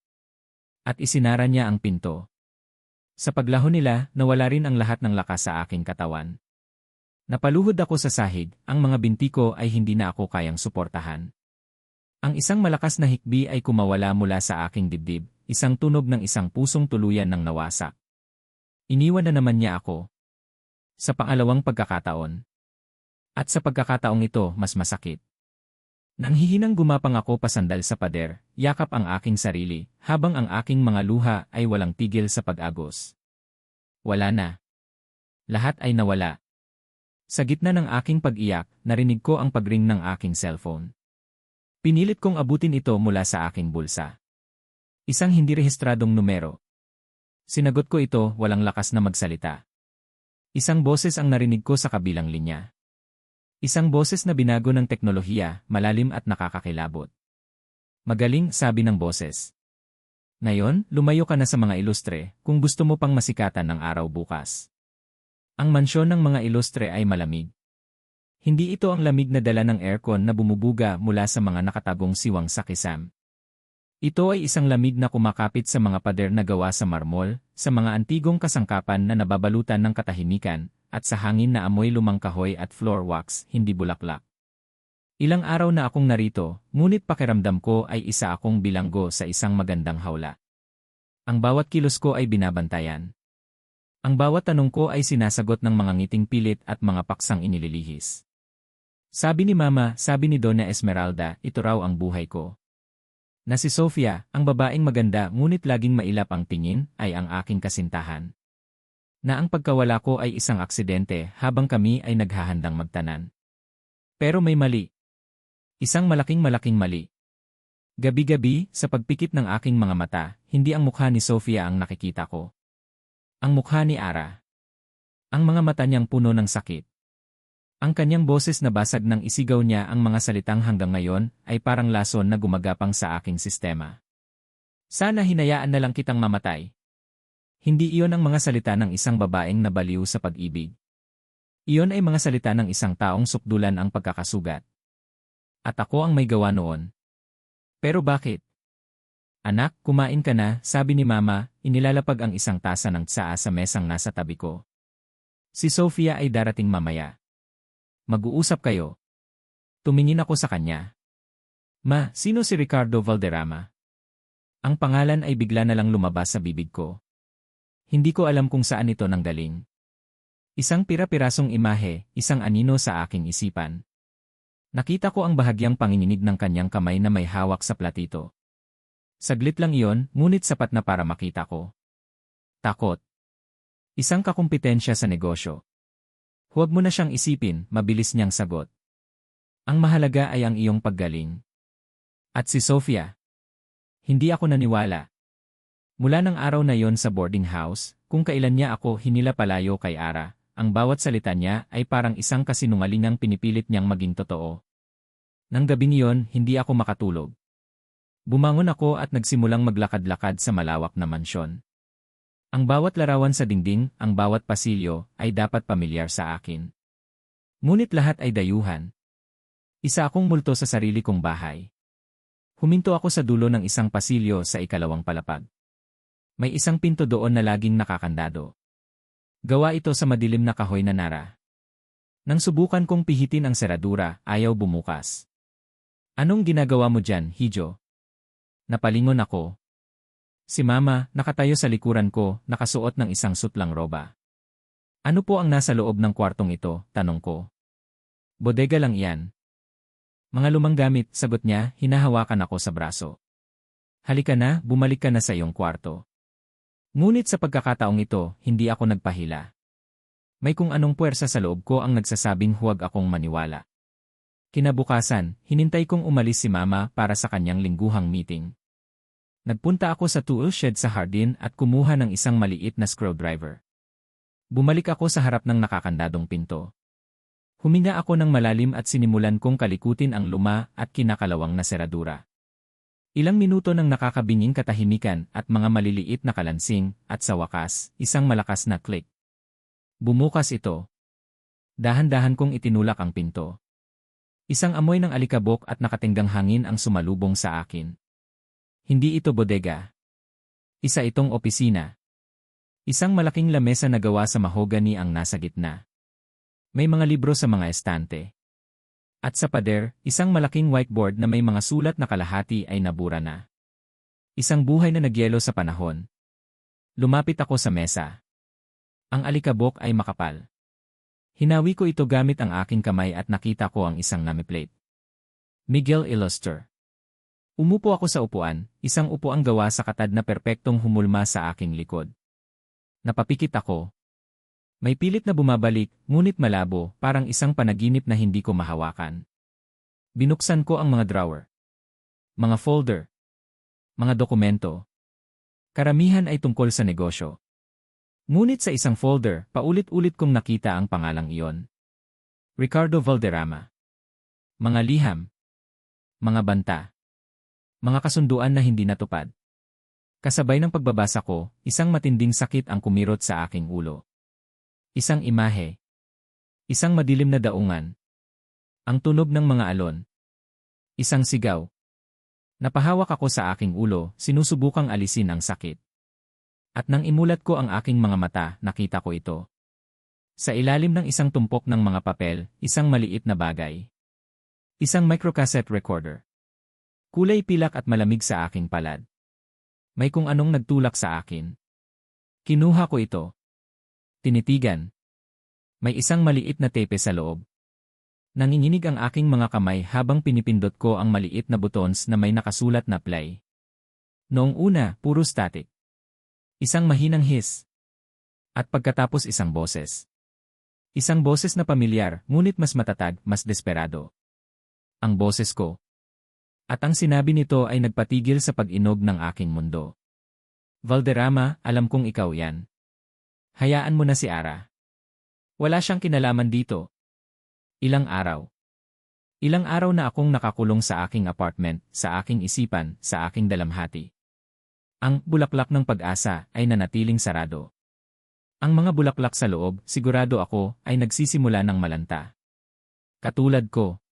Speaker 1: At isinara niya ang pinto. Sa paglaho nila, nawala rin ang lahat ng lakas sa aking katawan. Napaluhod ako sa sahig, ang mga binti ko ay hindi na ako kayang suportahan. Ang isang malakas na hikbi ay kumawala mula sa aking dibdib, isang tunog ng isang pusong tuluyan ng nawasak. Iniwan na naman niya ako. Sa pangalawang pagkakataon. At sa pagkakataong ito, mas masakit. Nanghihinang gumapang ako pasandal sa pader, yakap ang aking sarili, habang ang aking mga luha ay walang tigil sa pag-agos. Wala na. Lahat ay nawala. Sa gitna ng aking pag-iyak, narinig ko ang pagring ng aking cellphone. Pinilit kong abutin ito mula sa aking bulsa. Isang hindi rehistradong numero. Sinagot ko ito, walang lakas na magsalita. Isang boses ang narinig ko sa kabilang linya. Isang boses na binago ng teknolohiya, malalim at nakakakilabot. Magaling, sabi ng boses. Ngayon, lumayo ka na sa mga ilustre, kung gusto mo pang masikatan ng araw bukas. Ang mansyon ng mga ilustre ay malamig. Hindi ito ang lamig na dala ng aircon na bumubuga mula sa mga nakatagong siwang sa kisam. Ito ay isang lamig na kumakapit sa mga pader na gawa sa marmol, sa mga antigong kasangkapan na nababalutan ng katahimikan, at sa hangin na amoy lumang kahoy at floor wax, hindi bulaklak. Ilang araw na akong narito, ngunit pakiramdam ko ay isa akong bilanggo sa isang magandang hawla. Ang bawat kilos ko ay binabantayan. Ang bawat tanong ko ay sinasagot ng mga ngiting pilit at mga paksang inililihis. Sabi ni Mama, sabi ni Donna Esmeralda, ito raw ang buhay ko. Na si Sofia, ang babaeng maganda ngunit laging mailap ang tingin, ay ang aking kasintahan. Na ang pagkawala ko ay isang aksidente habang kami ay naghahandang magtanan. Pero may mali. Isang malaking mali. Gabi-gabi, sa pagpikit ng aking mga mata, hindi ang mukha ni Sofia ang nakikita ko. Ang mukha ni Ara. Ang mga mata niyang puno ng sakit. Ang kanyang boses na basag nang isigaw niya ang mga salitang hanggang ngayon ay parang lason na gumagapang sa aking sistema. Sana hinayaan na lang kitang mamatay. Hindi iyon ang mga salita ng isang babaeng nabaliw sa pag-ibig. Iyon ay mga salita ng isang taong sukdulan ang pagkakasugat. At ako ang may gawa noon. Pero bakit? Anak, kumain ka na, sabi ni Mama, inilalapag ang isang tasa ng tsaa sa mesang nasa tabi ko. Si Sofia ay darating mamaya. Mag-uusap kayo. Tumingin ako sa kanya. Ma, sino si Ricardo Valderrama? Ang pangalan ay bigla na lang lumabas sa bibig ko. Hindi ko alam kung saan ito nanggaling. Isang pira-pirasong imahe, isang anino sa aking isipan. Nakita ko ang bahagyang panginginig ng kanyang kamay na may hawak sa platito. Saglit lang iyon, ngunit sapat na para makita ko. Takot. Isang kakumpetensya sa negosyo. Huwag mo na siyang isipin, mabilis niyang sagot. Ang mahalaga ay ang iyong paggaling. At si Sofia. Hindi ako naniwala. Mula ng araw na yon sa boarding house, kung kailan niya ako hinilapalayo kay Ara, ang bawat salita niya ay parang isang kasinungalingang pinipilit niyang maging totoo. Nang gabing iyon, hindi ako makatulog. Bumangon ako at nagsimulang maglakad-lakad sa malawak na mansyon. Ang bawat larawan sa dingding, ang bawat pasilyo, ay dapat pamilyar sa akin. Ngunit lahat ay dayuhan. Isa akong multo sa sarili kong bahay. Huminto ako sa dulo ng isang pasilyo sa ikalawang palapag. May isang pinto doon na laging nakakandado. Gawa ito sa madilim na kahoy na nara. Nang subukan kong pihitin ang seradura, ayaw bumukas. Anong ginagawa mo dyan, Hijo? Napalingon ako. Si Mama, nakatayo sa likuran ko, nakasuot ng isang sutlang roba. Ano po ang nasa loob ng kwartong ito, tanong ko. Bodega lang iyan. Mga lumang gamit, sagot niya, hinahawakan ako sa braso. Halika na, bumalik ka na sa iyong kwarto. Ngunit sa pagkakataong ito, hindi ako nagpahila. May kung anong puwersa sa loob ko ang nagsasabing huwag akong maniwala. Kinabukasan, hinintay kong umalis si Mama para sa kanyang lingguhang meeting. Nagpunta ako sa tool shed sa hardin at kumuha ng isang maliit na screwdriver. Bumalik ako sa harap ng nakakandadong pinto. Huminga ako ng malalim at sinimulan kong kalikutin ang luma at kinakalawang na seradura. Ilang minuto nang nakakabinging katahimikan at mga maliliit na kalansing, at sa wakas, isang malakas na click. Bumukas ito. Dahan-dahan kong itinulak ang pinto. Isang amoy ng alikabok at nakatinggang hangin ang sumalubong sa akin. Hindi ito bodega. Isa itong opisina. Isang malaking lamesa na gawa sa mahogany ang nasa gitna. May mga libro sa mga estante. At sa pader, isang malaking whiteboard na may mga sulat na kalahati ay nabura na. Isang buhay na nagyelo sa panahon. Lumapit ako sa mesa. Ang alikabok ay makapal. Hinawi ko ito gamit ang aking kamay at nakita ko ang isang namiplate. Miguel Illuster. Umupo ako sa upuan, isang upuang gawa sa katad na perpektong humulma sa aking likod. Napapikit ako. May pilit na bumabalik, ngunit malabo, parang isang panaginip na hindi ko mahawakan. Binuksan ko ang mga drawer. Mga folder. Mga dokumento. Karamihan ay tungkol sa negosyo. Ngunit sa isang folder, paulit-ulit kong nakita ang pangalang iyon. Ricardo Valderrama. Mga liham. Mga banta. Mga kasunduan na hindi natupad. Kasabay ng pagbabasa ko, isang matinding sakit ang kumirot sa aking ulo. Isang imahe. Isang madilim na daungan. Ang tunog ng mga alon. Isang sigaw. Napahawak ako sa aking ulo, sinusubukang alisin ang sakit. At nang imulat ko ang aking mga mata, nakita ko ito. Sa ilalim ng isang tumpok ng mga papel, isang maliit na bagay. Isang microcassette recorder. Kulay pilak at malamig sa aking palad. May kung anong nagtulak sa akin. Kinuha ko ito. Tinitigan. May isang maliit na tape sa loob. Nanginginig ang aking mga kamay habang pinipindot ko ang maliit na buttons na may nakasulat na play. Noong una, puro static. Isang mahinang hiss. At pagkatapos isang boses. Isang boses na pamilyar, ngunit mas matatag, mas desperado. Ang boses ko. At ang sinabi nito ay nagpatigil sa pag-inog ng aking mundo. Valderrama, alam kong ikaw yan. Hayaan mo na si Ara. Wala siyang kinalaman dito. Ilang araw. Ilang araw na akong nakakulong sa aking apartment, sa aking isipan, sa aking dalamhati. Ang bulaklak ng pag-asa ay nanatiling sarado. Ang mga bulaklak sa loob, sigurado ako, ay nagsisimula ng malanta. Katulad ko.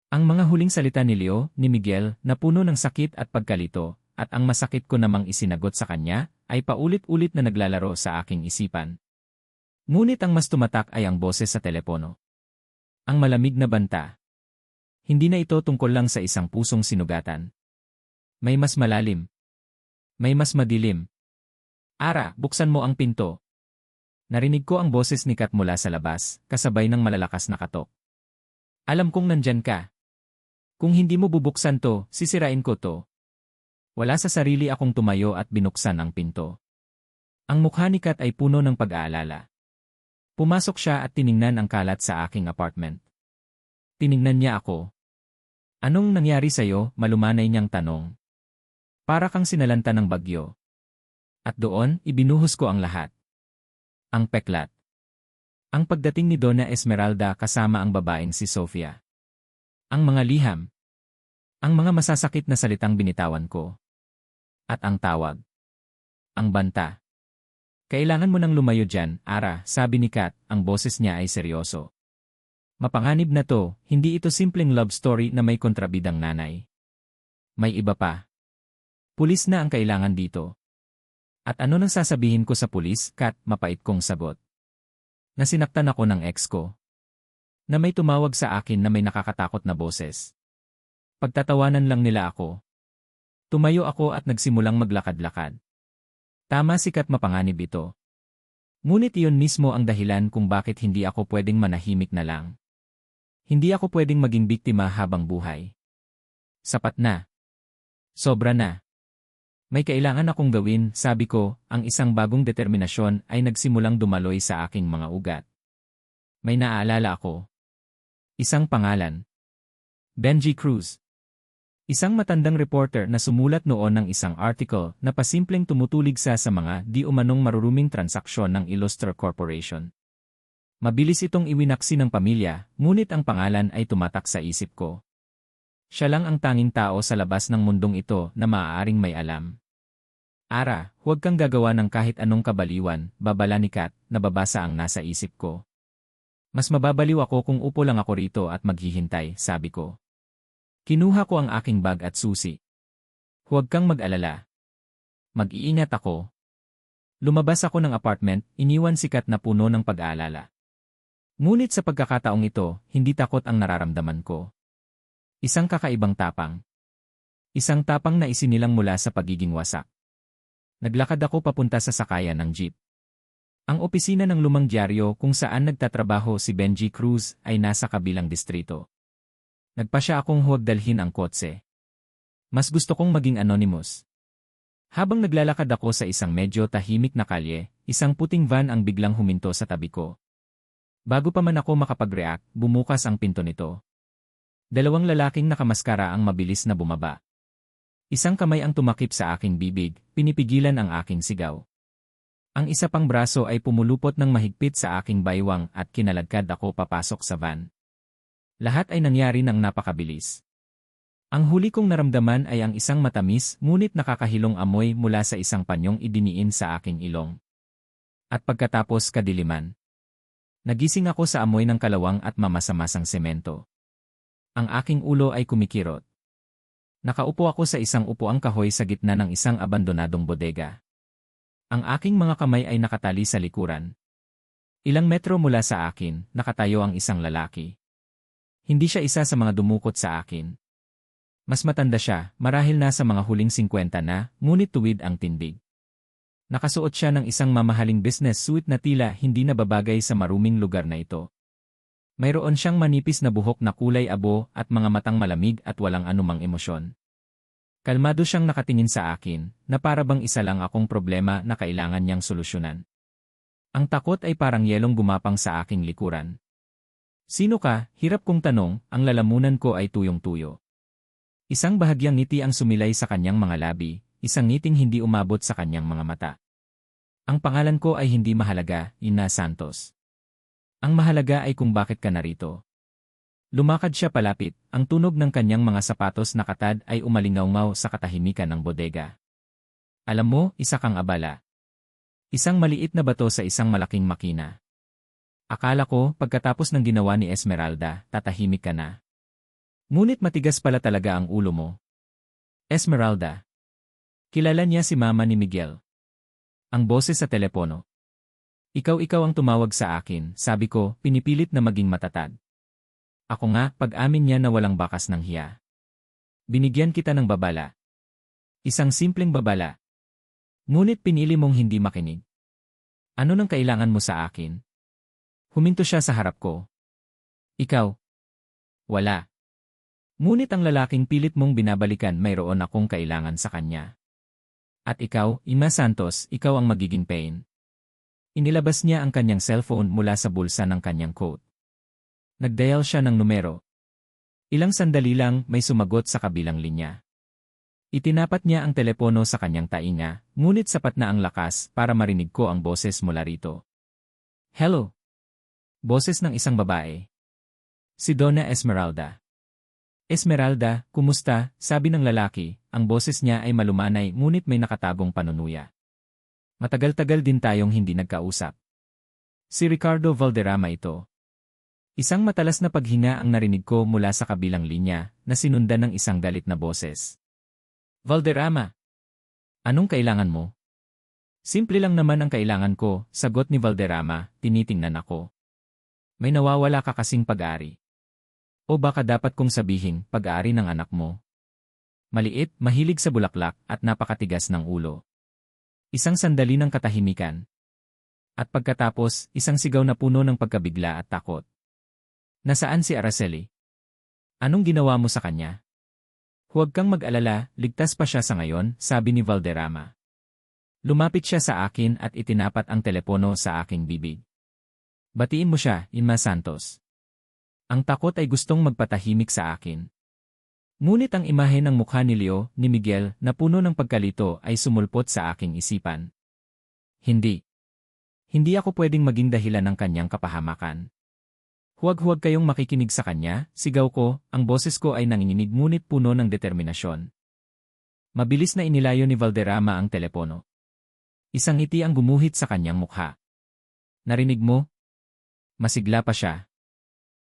Speaker 1: Ang mga huling salita ni Leo, ni Miguel, na puno ng sakit at pagkalito, at ang masakit ko namang isinagot sa kanya, ay paulit-ulit na naglalaro sa aking isipan. Ngunit ang mas tumatak ay ang boses sa telepono. Ang malamig na banta. Hindi na ito tungkol lang sa isang pusong sinugatan. May mas malalim. May mas madilim. Ara, buksan mo ang pinto. Narinig ko ang boses ni Kat mula sa labas, kasabay ng malalakas na katok. Alam kong nandyan ka. Kung hindi mo bubuksan to, sisirain ko to. Wala sa sarili akong tumayo at binuksan ang pinto. Ang mukha ni Kat ay puno ng pag-aalala. Pumasok siya at tiningnan ang kalat sa aking apartment. Tiningnan niya ako. Anong nangyari sa'yo? Malumanay niyang tanong. Para kang sinalanta ng bagyo. At doon, ibinuhos ko ang lahat. Ang peklat. Ang pagdating ni Donna Esmeralda kasama ang babaeng si Sofia. Ang mga liham. Ang mga masasakit na salitang binitawan ko. At ang tawag. Ang banta. Kailangan mo nang lumayo dyan, Ara, sabi ni Kat, ang boses niya ay seryoso. Mapanganib na to, hindi ito simpleng love story na may kontrabidang nanay. May iba pa. Pulis na ang kailangan dito. At ano nang sasabihin ko sa pulis, Kat, mapait kong sagot. Nasinaktan ako ng ex ko. Na may tumawag sa akin na may nakakatakot na boses. Pagtatawanan lang nila ako. Tumayo ako at nagsimulang maglakad-lakad. Tama si Kat, mapanganib ito. Ngunit iyon mismo ang dahilan kung bakit hindi ako pwedeng manahimik na lang. Hindi ako pwedeng maging biktima habang buhay. Sapat na. Sobra na. May kailangan akong gawin, sabi ko, ang isang bagong determinasyon ay nagsimulang dumaloy sa aking mga ugat. May naaalala ako. Isang pangalan. Benji Cruz. Isang matandang reporter na sumulat noon ng isang article na pasimpleng tumutulig sa mga di umanong maruruming transaksyon ng Illustre Corporation. Mabilis itong iwinaksi ng pamilya, ngunit ang pangalan ay tumatak sa isip ko. Siya lang ang tanging tao sa labas ng mundong ito na maaaring may alam. Ara, huwag kang gagawa ng kahit anong kabaliwan, babala ni Kat, nababasa ang nasa isip ko. Mas mababaliw ako kung upo lang ako rito at maghihintay, sabi ko. Kinuha ko ang aking bag at susi. Huwag kang mag-alala. Mag-iingat ako. Lumabas ako ng apartment, iniwan si Kat na puno ng pag-aalala. Ngunit sa pagkakataong ito, hindi takot ang nararamdaman ko. Isang kakaibang tapang. Isang tapang na isinilang mula sa pagiging wasak. Naglakad ako papunta sa sakayan ng jeep. Ang opisina ng lumang dyaryo kung saan nagtatrabaho si Benji Cruz ay nasa kabilang distrito. Nagpasya akong huwag dalhin ang kotse. Mas gusto kong maging anonymous. Habang naglalakad ako sa isang medyo tahimik na kalye, isang puting van ang biglang huminto sa tabi ko. Bago pa man ako makapag-react, bumukas ang pinto nito. Dalawang lalaking nakamaskara ang mabilis na bumaba. Isang kamay ang tumakip sa aking bibig, pinipigilan ang aking sigaw. Ang isa pang braso ay pumulupot ng mahigpit sa aking baywang at kinaladkad ako papasok sa van. Lahat ay nangyari ng napakabilis. Ang huli kong naramdaman ay ang isang matamis ngunit nakakahilong amoy mula sa isang panyong idiniin sa aking ilong. At pagkatapos kadiliman. Nagising ako sa amoy ng kalawang at mamasamasang semento. Ang aking ulo ay kumikirot. Nakaupo ako sa isang upuang kahoy sa gitna ng isang abandonadong bodega. Ang aking mga kamay ay nakatali sa likuran. Ilang metro mula sa akin, nakatayo ang isang lalaki. Hindi siya isa sa mga dumukot sa akin. Mas matanda siya, marahil nasa mga huling 50 na, ngunit tuwid ang tindig. Nakasuot siya ng isang mamahaling business suit na tila hindi nababagay sa maruming lugar na ito. Mayroon siyang manipis na buhok na kulay abo at mga matang malamig at walang anumang emosyon. Kalmado siyang nakatingin sa akin, na para bang isa lang akong problema na kailangan niyang solusyonan. Ang takot ay parang yelong gumapang sa aking likuran. Sino ka? Hirap kong tanong, ang lalamunan ko ay tuyong-tuyo. Isang bahagyang ngiti ang sumilay sa kanyang mga labi, isang ngiting hindi umabot sa kanyang mga mata. Ang pangalan ko ay hindi mahalaga, Ina Santos. Ang mahalaga ay kung bakit ka narito. Lumakad siya palapit, ang tunog ng kanyang mga sapatos na katad ay umalingaw-ngaw sa katahimikan ng bodega. Alam mo, isa kang abala. Isang maliit na bato sa isang malaking makina. Akala ko, pagkatapos ng ginawa ni Esmeralda, tatahimik ka na. Ngunit matigas pala talaga ang ulo mo. Esmeralda. Kilala niya si mama ni Miguel. Ang boses sa telepono. Ikaw ang tumawag sa akin, sabi ko, pinipilit na maging matatag. Ako nga, pag-amin niya na walang bakas ng hiya. Binigyan kita ng babala. Isang simpleng babala. Ngunit pinili mong hindi makinig. Ano nang kailangan mo sa akin? Huminto siya sa harap ko. Ikaw? Wala. Ngunit ang lalaking pilit mong binabalikan mayroon akong kailangan sa kanya. At ikaw, Ima Santos, ikaw ang magiging pain. Inilabas niya ang kanyang cellphone mula sa bulsa ng kanyang coat. Nagdial siya ng numero. Ilang sandali lang may sumagot sa kabilang linya. Itinapat niya ang telepono sa kanyang tainga, ngunit sapat na ang lakas para marinig ko ang boses mula rito. Hello? Boses ng isang babae. Si Donna Esmeralda. Esmeralda, kumusta? Sabi ng lalaki, ang boses niya ay malumanay ngunit may nakatagong panunuya. Matagal-tagal din tayong hindi nagkausap. Si Ricardo Valderrama ito. Isang matalas na paghinga ang narinig ko mula sa kabilang linya na sinundan ng isang galit na boses. Valderrama. Anong kailangan mo? Simple lang naman ang kailangan ko, sagot ni Valderrama, tinitingnan ako. May nawawala ka kasing pag-ari. O baka dapat kong sabihin, pag-ari ng anak mo. Maliit, mahilig sa bulaklak at napakatigas ng ulo. Isang sandali ng katahimikan. At pagkatapos, isang sigaw na puno ng pagkabigla at takot. Nasaan si Araceli? Anong ginawa mo sa kanya? Huwag kang mag-alala, ligtas pa siya sa ngayon, sabi ni Valderrama. Lumapit siya sa akin at itinapat ang telepono sa aking bibig. Batiin mo siya, Ima Santos. Ang takot ay gustong magpatahimik sa akin. Ngunit ang imahe ng mukha ni Leo, ni Miguel, na puno ng pagkalito ay sumulpot sa aking isipan. Hindi. Hindi ako pwedeng maging dahilan ng kanyang kapahamakan. Huwag kayong makikinig sa kanya, sigaw ko, ang boses ko ay nanginginig ngunit puno ng determinasyon. Mabilis na inilayo ni Valderrama ang telepono. Isang ngiti ang gumuhit sa kanyang mukha. Narinig mo? Masigla pa siya.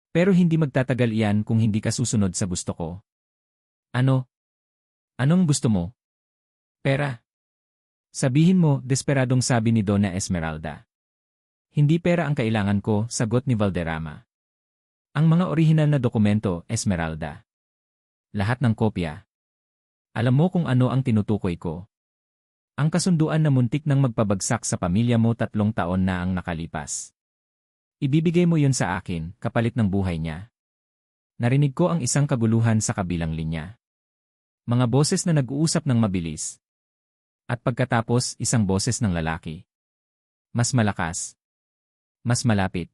Speaker 1: Pero hindi magtatagal iyan kung hindi ka susunod sa gusto ko. Ano? Anong gusto mo? Pera. Sabihin mo, desperadong sabi ni Donna Esmeralda. Hindi pera ang kailangan ko, sagot ni Valderrama. Ang mga orihinal na dokumento, Esmeralda. Lahat ng kopya. Alam mo kung ano ang tinutukoy ko. Ang kasunduan na muntik nang magpabagsak sa pamilya mo 3 taon na ang nakalipas. Ibibigay mo yun sa akin, kapalit ng buhay niya. Narinig ko ang isang kaguluhan sa kabilang linya. Mga boses na nag-uusap ng mabilis. At pagkatapos, isang boses ng lalaki. Mas malakas. Mas malapit.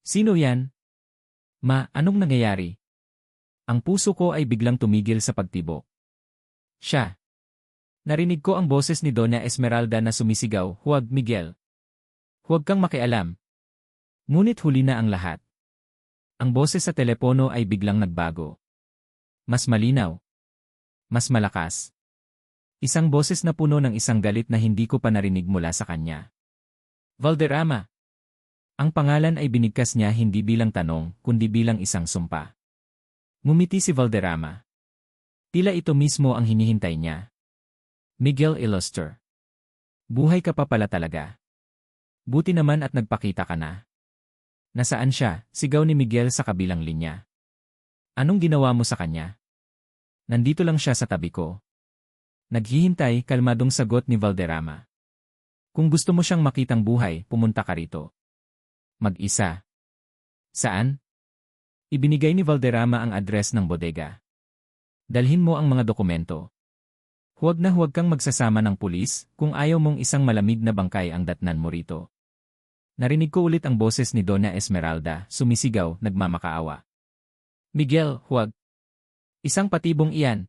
Speaker 1: Sino yan? Ma, anong nangyayari? Ang puso ko ay biglang tumigil sa pagtibok. Siya. Narinig ko ang boses ni Donna Esmeralda na sumisigaw, huwag Miguel. Huwag kang makialam. Ngunit huli na ang lahat. Ang boses sa telepono ay biglang nagbago. Mas malinaw. Mas malakas. Isang boses na puno ng isang galit na hindi ko pa narinig mula sa kanya. Valderrama. Ang pangalan ay binigkas niya hindi bilang tanong, kundi bilang isang sumpa. Ngumiti si Valderrama. Tila ito mismo ang hinihintay niya. Miguel Iloster. Buhay ka pa pala talaga. Buti naman at nagpakita ka na. Nasaan siya? Sigaw ni Miguel sa kabilang linya. Anong ginawa mo sa kanya? Nandito lang siya sa tabi ko. Naghihintay, kalmadong sagot ni Valderrama. Kung gusto mo siyang makitang buhay, pumunta ka rito. Mag-isa. Saan? Ibinigay ni Valderrama ang address ng bodega. Dalhin mo ang mga dokumento. Huwag kang magsasama ng pulis kung ayaw mong isang malamig na bangkay ang datnan mo rito. Narinig ko ulit ang boses ni Donna Esmeralda, sumisigaw, nagmamakaawa. Miguel, huwag. Isang patibong iyan.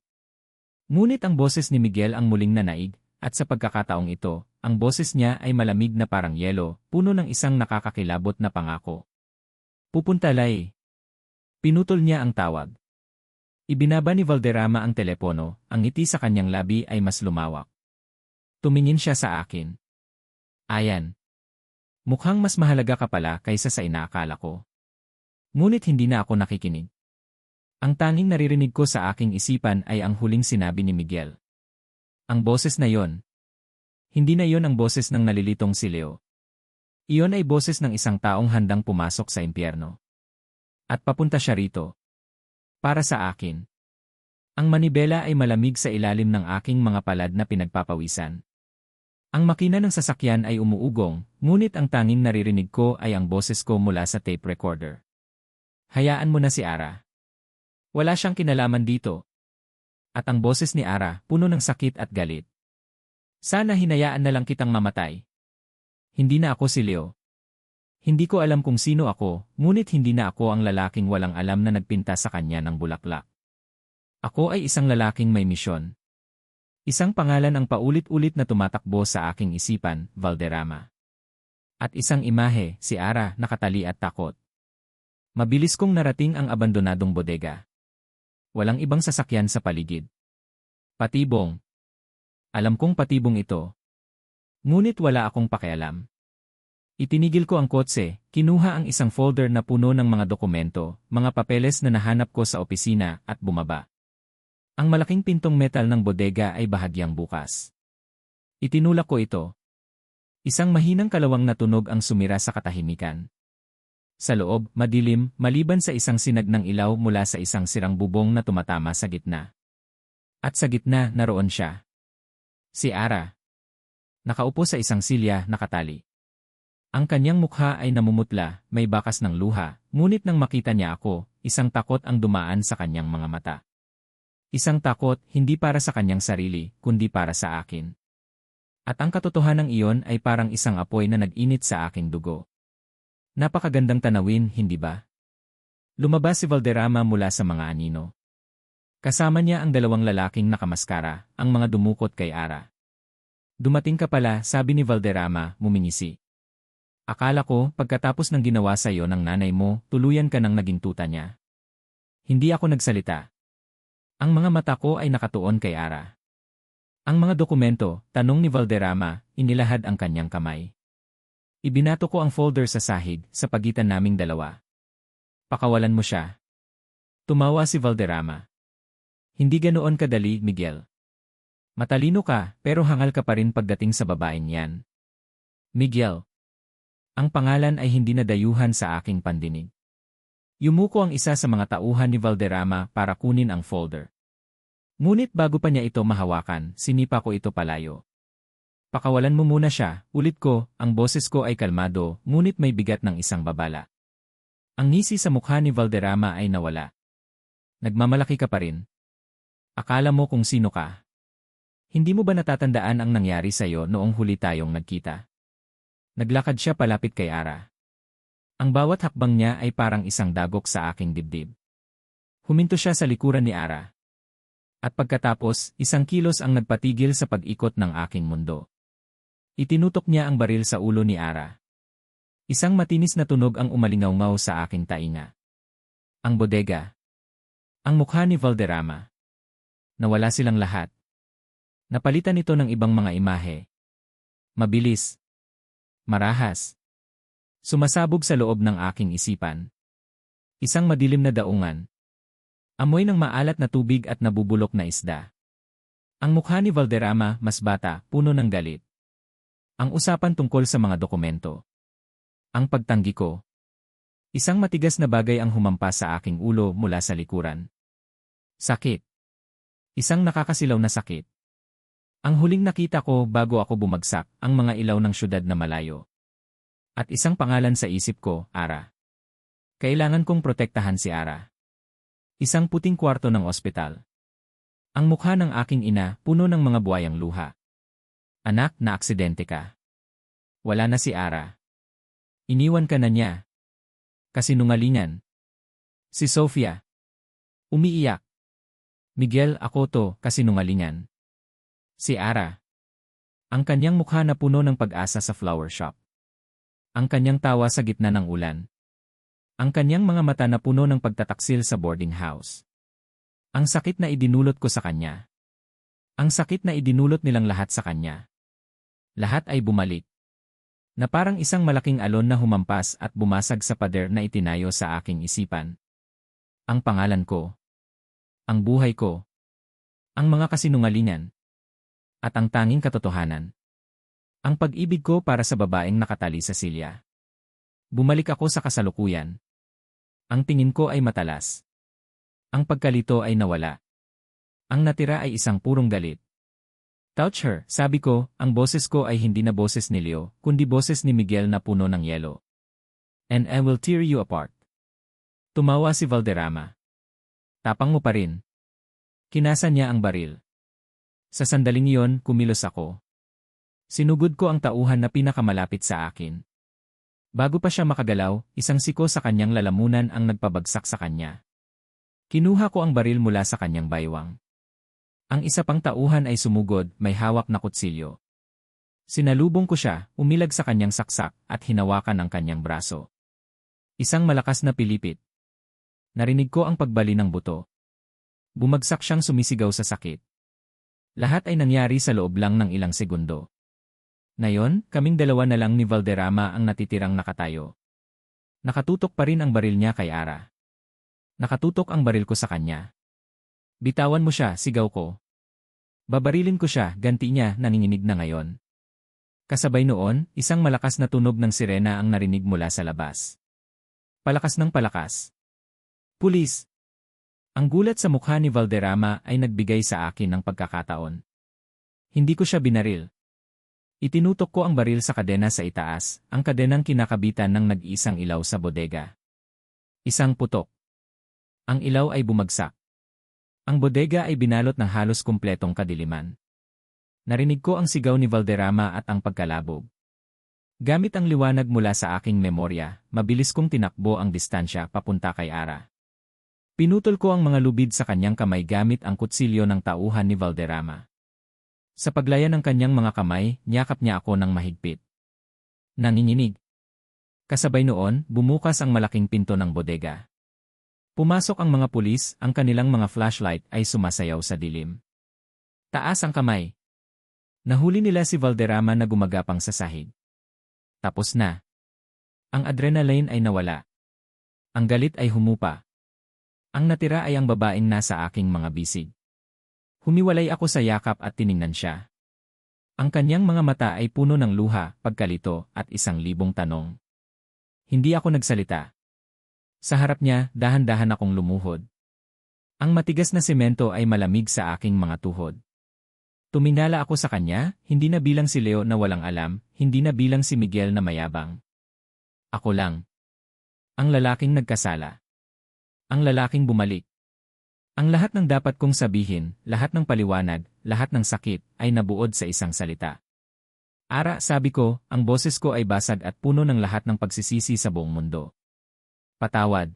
Speaker 1: Ngunit ang boses ni Miguel ang muling nanaig, at sa pagkakataong ito, ang boses niya ay malamig na parang yelo, puno ng isang nakakakilabot na pangako. Pupunta Lai. Pinutol niya ang tawag. Ibinaba ni Valderrama ang telepono, ang ngiti sa kanyang labi ay mas lumawak. Tumingin siya sa akin. Ayan. Mukhang mas mahalaga ka pala kaysa sa inaakala ko. Ngunit hindi na ako nakikinig. Ang tanging naririnig ko sa aking isipan ay ang huling sinabi ni Miguel. Ang boses na yon. Hindi na yon ang boses ng nalilitong si Leo. Iyon ay boses ng isang taong handang pumasok sa impyerno. At papunta siya rito. Para sa akin. Ang manibela ay malamig sa ilalim ng aking mga palad na pinagpapawisan. Ang makina ng sasakyan ay umuugong, ngunit ang tanging naririnig ko ay ang boses ko mula sa tape recorder. Hayaan mo na si Ara. Wala siyang kinalaman dito. At ang boses ni Ara, puno ng sakit at galit. Sana hinayaan na lang kitang mamatay. Hindi na ako si Leo. Hindi ko alam kung sino ako, ngunit hindi na ako ang lalaking walang alam na nagpinta sa kanya ng bulaklak. Ako ay isang lalaking may misyon. Isang pangalan ang paulit-ulit na tumatakbo sa aking isipan, Valderrama. At isang imahe, si Ara, nakatali at takot. Mabilis kong narating ang abandonadong bodega. Walang ibang sasakyan sa paligid. Patibong. Alam kong patibong ito. Ngunit wala akong pakialam. Itinigil ko ang kotse, kinuha ang isang folder na puno ng mga dokumento, mga papeles na nahanap ko sa opisina, at bumaba. Ang malaking pintong metal ng bodega ay bahagyang bukas. Itinulak ko ito. Isang mahinang kalawang na tunog ang sumira sa katahimikan. Sa loob, madilim, maliban sa isang sinag ng ilaw mula sa isang sirang bubong na tumatama sa gitna. At sa gitna, naroon siya. Si Ara. Nakaupo sa isang silya, nakatali. Ang kanyang mukha ay namumutla, may bakas ng luha, ngunit nang makita niya ako, isang takot ang dumaan sa kanyang mga mata. Isang takot, hindi para sa kanyang sarili, kundi para sa akin. At ang katotohanan iyon ay parang isang apoy na nag-init sa aking dugo. Napakagandang tanawin, hindi ba? Lumabas si Valderrama mula sa mga anino. Kasama niya ang dalawang lalaking nakamaskara, ang mga dumukot kay Ara. Dumating ka pala, sabi ni Valderrama, mumingisi. Akala ko, pagkatapos ng ginawa sa iyo ng nanay mo, tuluyan ka nang naging tuta niya. Hindi ako nagsalita. Ang mga mata ko ay nakatuon kay Ara. Ang mga dokumento, tanong ni Valderrama, inilahad ang kanyang kamay. Ibinato ko ang folder sa sahig, sa pagitan naming dalawa. Pakawalan mo siya. Tumawa si Valderrama. Hindi ganoon kadali, Miguel. Matalino ka, pero hangal ka pa rin pagdating sa babaeng yan. Miguel. Ang pangalan ay hindi nadayuhan sa aking pandinig. Yumuko ang isa sa mga tauhan ni Valderrama para kunin ang folder. Ngunit bago pa niya ito mahawakan, sinipa ko ito palayo. Pakawalan mo muna siya, ulit ko, ang boses ko ay kalmado, ngunit may bigat ng isang babala. Ang ngisi sa mukha ni Valderrama ay nawala. Nagmamalaki ka pa rin. Akala mo kung sino ka. Hindi mo ba natatandaan ang nangyari sa iyo noong huli tayong nagkita? Naglakad siya palapit kay Ara. Ang bawat hakbang niya ay parang isang dagok sa aking dibdib. Huminto siya sa likuran ni Ara. At pagkatapos, isang kilos ang nagpatigil sa pag-ikot ng aking mundo. Itinutok niya ang baril sa ulo ni Ara. Isang matinis na tunog ang umalingaw-ngaw sa aking tainga. Ang bodega. Ang mukha ni Valderrama. Nawala silang lahat. Napalitan ito ng ibang mga imahe. Mabilis. Marahas. Sumasabog sa loob ng aking isipan. Isang madilim na daungan. Amoy ng maalat na tubig at nabubulok na isda. Ang mukha ni Valderrama, mas bata, puno ng galit. Ang usapan tungkol sa mga dokumento. Ang pagtanggi ko. Isang matigas na bagay ang humampas sa aking ulo mula sa likuran. Sakit. Isang nakakasilaw na sakit. Ang huling nakita ko bago ako bumagsak, ang mga ilaw ng syudad na malayo. At isang pangalan sa isip ko, Ara. Kailangan kong protektahan si Ara. Isang puting kwarto ng ospital. Ang mukha ng aking ina, puno ng mga buwayang luha. Anak, na aksidente ka. Wala na si Ara. Iniwan ka na niya. Kasinungalingan. Si Sofia. Umiiyak. Miguel, ako to, kasinungalingan. Si Ara. Ang kanyang mukha na puno ng pag-asa sa flower shop. Ang kanyang tawa sa gitna ng ulan. Ang kanyang mga mata na puno ng pagtataksil sa boarding house. Ang sakit na idinulot ko sa kanya. Ang sakit na idinulot nilang lahat sa kanya. Lahat ay bumalik. Na parang isang malaking alon na humampas at bumasag sa pader na itinayo sa aking isipan. Ang pangalan ko. Ang buhay ko. Ang mga kasinungalingan. At ang tanging katotohanan. Ang pag-ibig ko para sa babaeng nakatali sa silya. Bumalik ako sa kasalukuyan. Ang tingin ko ay matalas. Ang pagkalito ay nawala. Ang natira ay isang purong galit. Touch her, sabi ko, ang boses ko ay hindi na boses ni Leo, kundi boses ni Miguel na puno ng yelo. And I will tear you apart. Tumawa si Valderrama. Tapang mo pa rin. Kinasa niya ang baril. Sa sandaling iyon, kumilos ako. Sinugod ko ang tauhan na pinakamalapit sa akin. Bago pa siya makagalaw, isang siko sa kanyang lalamunan ang nagpabagsak sa kanya. Kinuha ko ang baril mula sa kanyang baywang. Ang isa pang tauhan ay sumugod, may hawak na kutsilyo. Sinalubong ko siya, umilag sa kanyang saksak, at hinawakan ang kanyang braso. Isang malakas na pilipit. Narinig ko ang pagbali ng buto. Bumagsak siyang sumisigaw sa sakit. Lahat ay nangyari sa loob lang ng ilang segundo. Ngayon, kaming dalawa na lang ni Valderrama ang natitirang nakatayo. Nakatutok pa rin ang baril niya kay Ara. Nakatutok ang baril ko sa kanya. Bitawan mo siya, sigaw ko. Babarilin ko siya, ganti niya, nanginginig na ngayon. Kasabay noon, isang malakas na tunog ng sirena ang narinig mula sa labas. Palakas ng palakas. Pulis! Ang gulat sa mukha ni Valderrama ay nagbigay sa akin ng pagkakataon. Hindi ko siya binaril. Itinutok ko ang baril sa kadena sa itaas, ang kadenang kinakabitan ng nag-iisang ilaw sa bodega. Isang putok. Ang ilaw ay bumagsak. Ang bodega ay binalot ng halos kumpletong kadiliman. Narinig ko ang sigaw ni Valderrama at ang pagkalabog. Gamit ang liwanag mula sa aking memorya, mabilis kong tinakbo ang distansya papunta kay Ara. Pinutol ko ang mga lubid sa kanyang kamay gamit ang kutsilyo ng tauhan ni Valderrama. Sa paglaya ng kanyang mga kamay, niyakap niya ako ng mahigpit. Nanginginig. Kasabay noon, bumukas ang malaking pinto ng bodega. Pumasok ang mga pulis, ang kanilang mga flashlight ay sumasayaw sa dilim. Taas ang kamay. Nahuli nila si Valderrama na gumagapang sa sahig. Tapos na. Ang adrenaline ay nawala. Ang galit ay humupa. Ang natira ay ang babaeng nasa aking mga bisig. Humiwalay ako sa yakap at tiningnan siya. Ang kanyang mga mata ay puno ng luha, pagkalito, at 1,000 tanong. Hindi ako nagsalita. Sa harap niya, dahan-dahan akong lumuhod. Ang matigas na semento ay malamig sa aking mga tuhod. Tuminala ako sa kanya, hindi na bilang si Leo na walang alam, hindi na bilang si Miguel na mayabang. Ako lang. Ang lalaking nagkasala. Ang lalaking bumalik. Ang lahat ng dapat kong sabihin, lahat ng paliwanag, lahat ng sakit, ay nabuod sa isang salita. Ara, sabi ko, ang boses ko ay basag at puno ng lahat ng pagsisisi sa buong mundo. Patawad.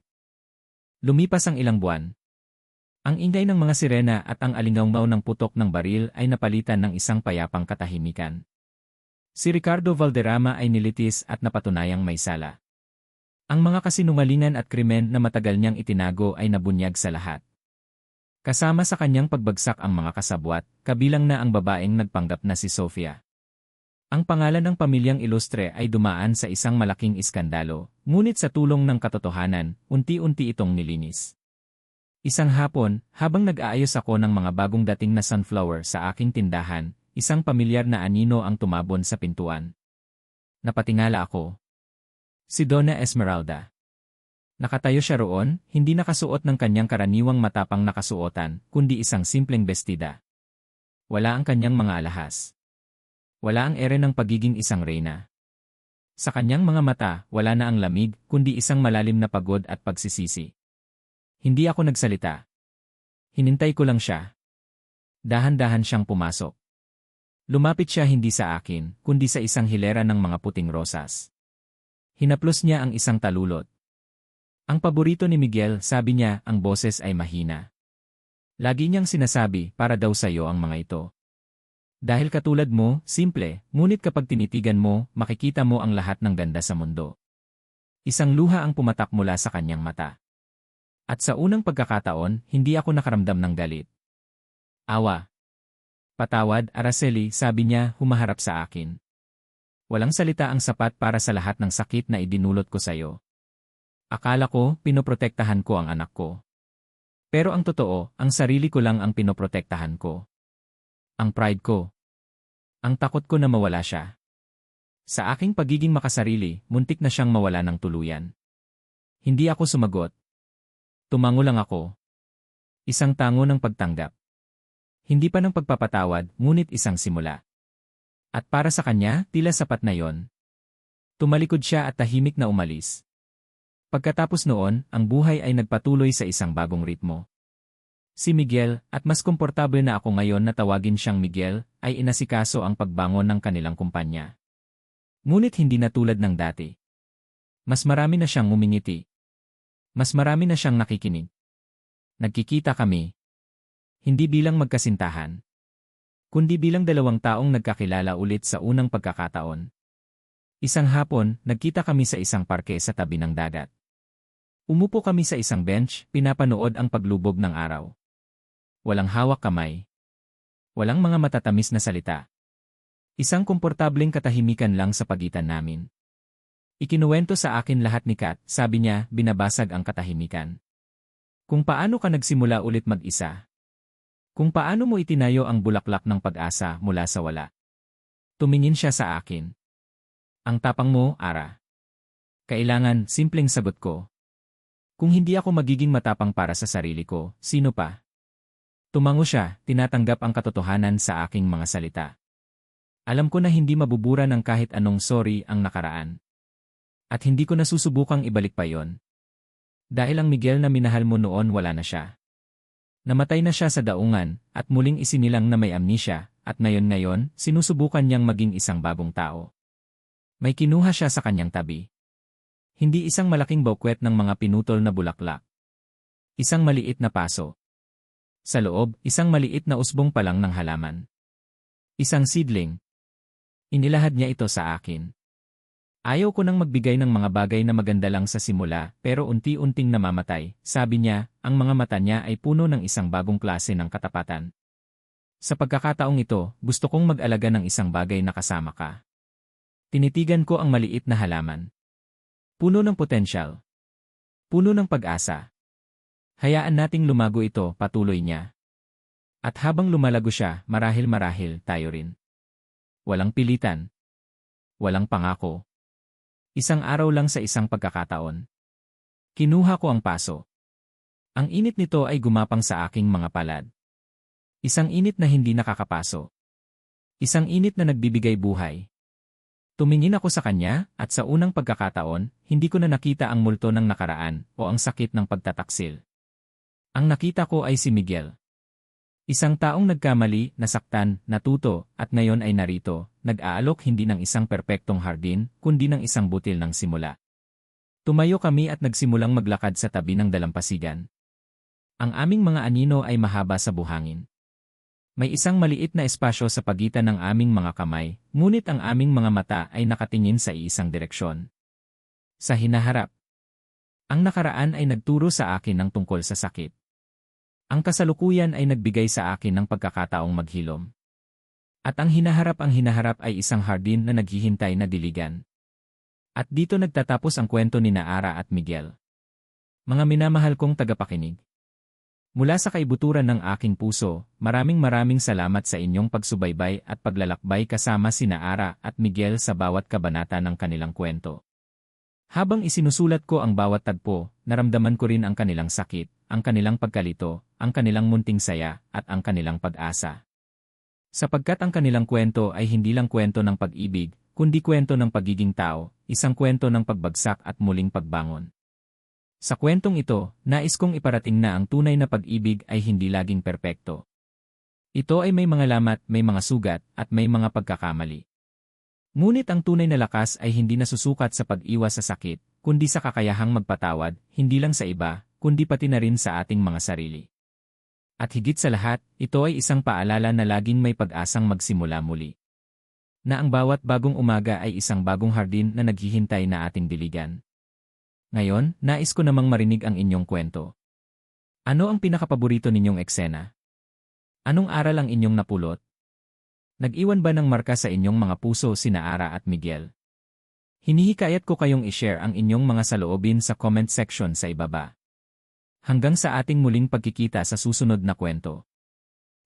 Speaker 1: Lumipas ang ilang buwan. Ang ingay ng mga sirena at ang alingaw ng putok ng baril ay napalitan ng isang payapang katahimikan. Si Ricardo Valderrama ay nilitis at napatunayang may sala. Ang mga kasinungalingan at krimen na matagal niyang itinago ay nabunyag sa lahat. Kasama sa kanyang pagbagsak ang mga kasabwat, kabilang na ang babaeng nagpanggap na si Sofia. Ang pangalan ng pamilyang ilustre ay dumaan sa isang malaking iskandalo, ngunit sa tulong ng katotohanan, unti-unti itong nilinis. Isang hapon, habang nag-aayos ako ng mga bagong dating na sunflower sa aking tindahan, isang pamilyar na anino ang tumabon sa pintuan. Napatingala ako. Si Donna Esmeralda. Nakatayo siya roon, hindi nakasuot ng kanyang karaniwang matapang nakasuotan, kundi isang simpleng bestida. Wala ang kanyang mga alahas. Wala ang ere ng pagiging isang reyna. Sa kanyang mga mata, wala na ang lamig, kundi isang malalim na pagod at pagsisisi. Hindi ako nagsalita. Hinintay ko lang siya. Dahan-dahan siyang pumasok. Lumapit siya hindi sa akin, kundi sa isang hilera ng mga puting rosas. Hinaplos niya ang isang talulot. Ang paborito ni Miguel, sabi niya, ang boses ay mahina. Lagi niyang sinasabi, para daw sa'yo ang mga ito. Dahil katulad mo, simple, ngunit kapag tinitigan mo, makikita mo ang lahat ng ganda sa mundo. Isang luha ang pumatak mula sa kanyang mata. At sa unang pagkakataon, hindi ako nakaramdam ng galit. Awa. Patawad, Araceli, sabi niya, humaharap sa akin. Walang salita ang sapat para sa lahat ng sakit na idinulot ko sa'yo. Akala ko, pinoprotektahan ko ang anak ko. Pero ang totoo, ang sarili ko lang ang pinoprotektahan ko. Ang pride ko. Ang takot ko na mawala siya. Sa aking pagiging makasarili, muntik na siyang mawala ng tuluyan. Hindi ako sumagot. Tumango lang ako. Isang tango ng pagtanggap. Hindi pa ng pagpapatawad, ngunit isang simula. At para sa kanya, tila sapat na yon. Tumalikod siya at tahimik na umalis. Pagkatapos noon, ang buhay ay nagpatuloy sa isang bagong ritmo. Si Miguel, at mas komportable na ako ngayon na tawagin siyang Miguel, ay inasikaso ang pagbangon ng kanilang kumpanya. Ngunit hindi na tulad ng dati. Mas marami na siyang ngumingiti. Mas marami na siyang nakikinig. Nagkikita kami. Hindi bilang magkasintahan, kundi bilang dalawang taong nagkakilala ulit sa unang pagkakataon. Isang hapon, nagkita kami sa isang parke sa tabi ng dagat. Umupo kami sa isang bench, pinapanood ang paglubog ng araw. Walang hawak kamay. Walang mga matatamis na salita. Isang komportableng katahimikan lang sa pagitan namin. Ikinuwento sa akin lahat ni Kat, sabi niya, binabasag ang katahimikan. Kung paano ka nagsimula ulit mag-isa. Kung paano mo itinayo ang bulaklak ng pag-asa mula sa wala. Tumingin siya sa akin. Ang tapang mo, Ara. Kailangan, simpleng sagot ko. Kung hindi ako magiging matapang para sa sarili ko, sino pa? Tumango siya, tinatanggap ang katotohanan sa aking mga salita. Alam ko na hindi mabubura ng kahit anong sorry ang nakaraan. At hindi ko nasusubukang ibalik pa yon. Dahil ang Miguel na minahal mo noon wala na siya. Namatay na siya sa daungan, at muling isinilang na may amnesia, at ngayon, sinusubukan niyang maging isang bagong tao. May kinuha siya sa kanyang tabi. Hindi isang malaking bouquet ng mga pinutol na bulaklak. Isang maliit na paso. Sa loob, isang maliit na usbong pa lang ng halaman. Isang seedling. Inilahad niya ito sa akin. Ayaw ko nang magbigay ng mga bagay na maganda lang sa simula, pero unti-unting namamatay. Sabi niya, ang mga mata niya ay puno ng isang bagong klase ng katapatan. Sa pagkakataong ito, gusto kong mag-alaga ng isang bagay na kasama ka. Tinitigan ko ang maliit na halaman. Puno ng potensyal. Puno ng pag-asa. Hayaan nating lumago ito, patuloy niya. At habang lumalago siya, marahil tayo rin. Walang pilitan. Walang pangako. Isang araw lang sa isang pagkakataon. Kinuha ko ang paso. Ang init nito ay gumapang sa aking mga palad. Isang init na hindi nakakapaso. Isang init na nagbibigay buhay. Tumingin ako sa kanya, at sa unang pagkakataon, hindi ko na nakita ang multo ng nakaraan o ang sakit ng pagtataksil. Ang nakita ko ay si Miguel. Isang taong nagkamali, nasaktan, natuto, at ngayon ay narito, nag-aalok hindi ng isang perpektong hardin, kundi ng isang butil ng simula. Tumayo kami at nagsimulang maglakad sa tabi ng dalampasigan. Ang aming mga anino ay mahaba sa buhangin. May isang maliit na espasyo sa pagitan ng aming mga kamay, ngunit ang aming mga mata ay nakatingin sa iisang direksyon. Sa hinaharap. Ang nakaraan ay nagturo sa akin ng tungkol sa sakit. Ang kasalukuyan ay nagbigay sa akin ng pagkakataong maghilom. At ang hinaharap ay isang hardin na naghihintay na diligan. At dito nagtatapos ang kwento ni Ara at Miguel. Mga minamahal kong tagapakinig. Mula sa kaibuturan ng aking puso, maraming salamat sa inyong pagsubaybay at paglalakbay kasama sina Ara at Miguel sa bawat kabanata ng kanilang kwento. Habang isinusulat ko ang bawat tagpo, naramdaman ko rin ang kanilang sakit, ang kanilang pagkalito, ang kanilang munting saya, at ang kanilang pag-asa. Sapagkat ang kanilang kwento ay hindi lang kwento ng pag-ibig, kundi kwento ng pagiging tao, isang kwento ng pagbagsak at muling pagbangon. Sa kwentong ito, nais kong iparating na ang tunay na pag-ibig ay hindi laging perpekto. Ito ay may mga lamat, may mga sugat, at may mga pagkakamali. Ngunit ang tunay na lakas ay hindi nasusukat sa pag-iwas sa sakit, kundi sa kakayahang magpatawad, hindi lang sa iba, kundi pati na rin sa ating mga sarili. At higit sa lahat, ito ay isang paalala na laging may pag-asang magsimula muli. Na ang bawat bagong umaga ay isang bagong hardin na naghihintay na ating diligan. Ngayon, nais ko namang marinig ang inyong kwento. Ano ang pinakapaborito ninyong eksena? Anong aral ang inyong napulot? Nag-iwan ba ng marka sa inyong mga puso sina Ara at Miguel? Hinihikayat ko kayong i-share ang inyong mga saloobin sa comment section sa ibaba. Hanggang sa ating muling pagkikita sa susunod na kwento.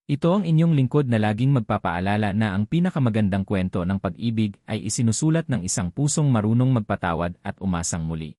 Speaker 1: Ito ang inyong lingkod na laging magpapaalala na ang pinakamagandang kwento ng pag-ibig ay isinusulat ng isang pusong marunong magpatawad at umasang muli.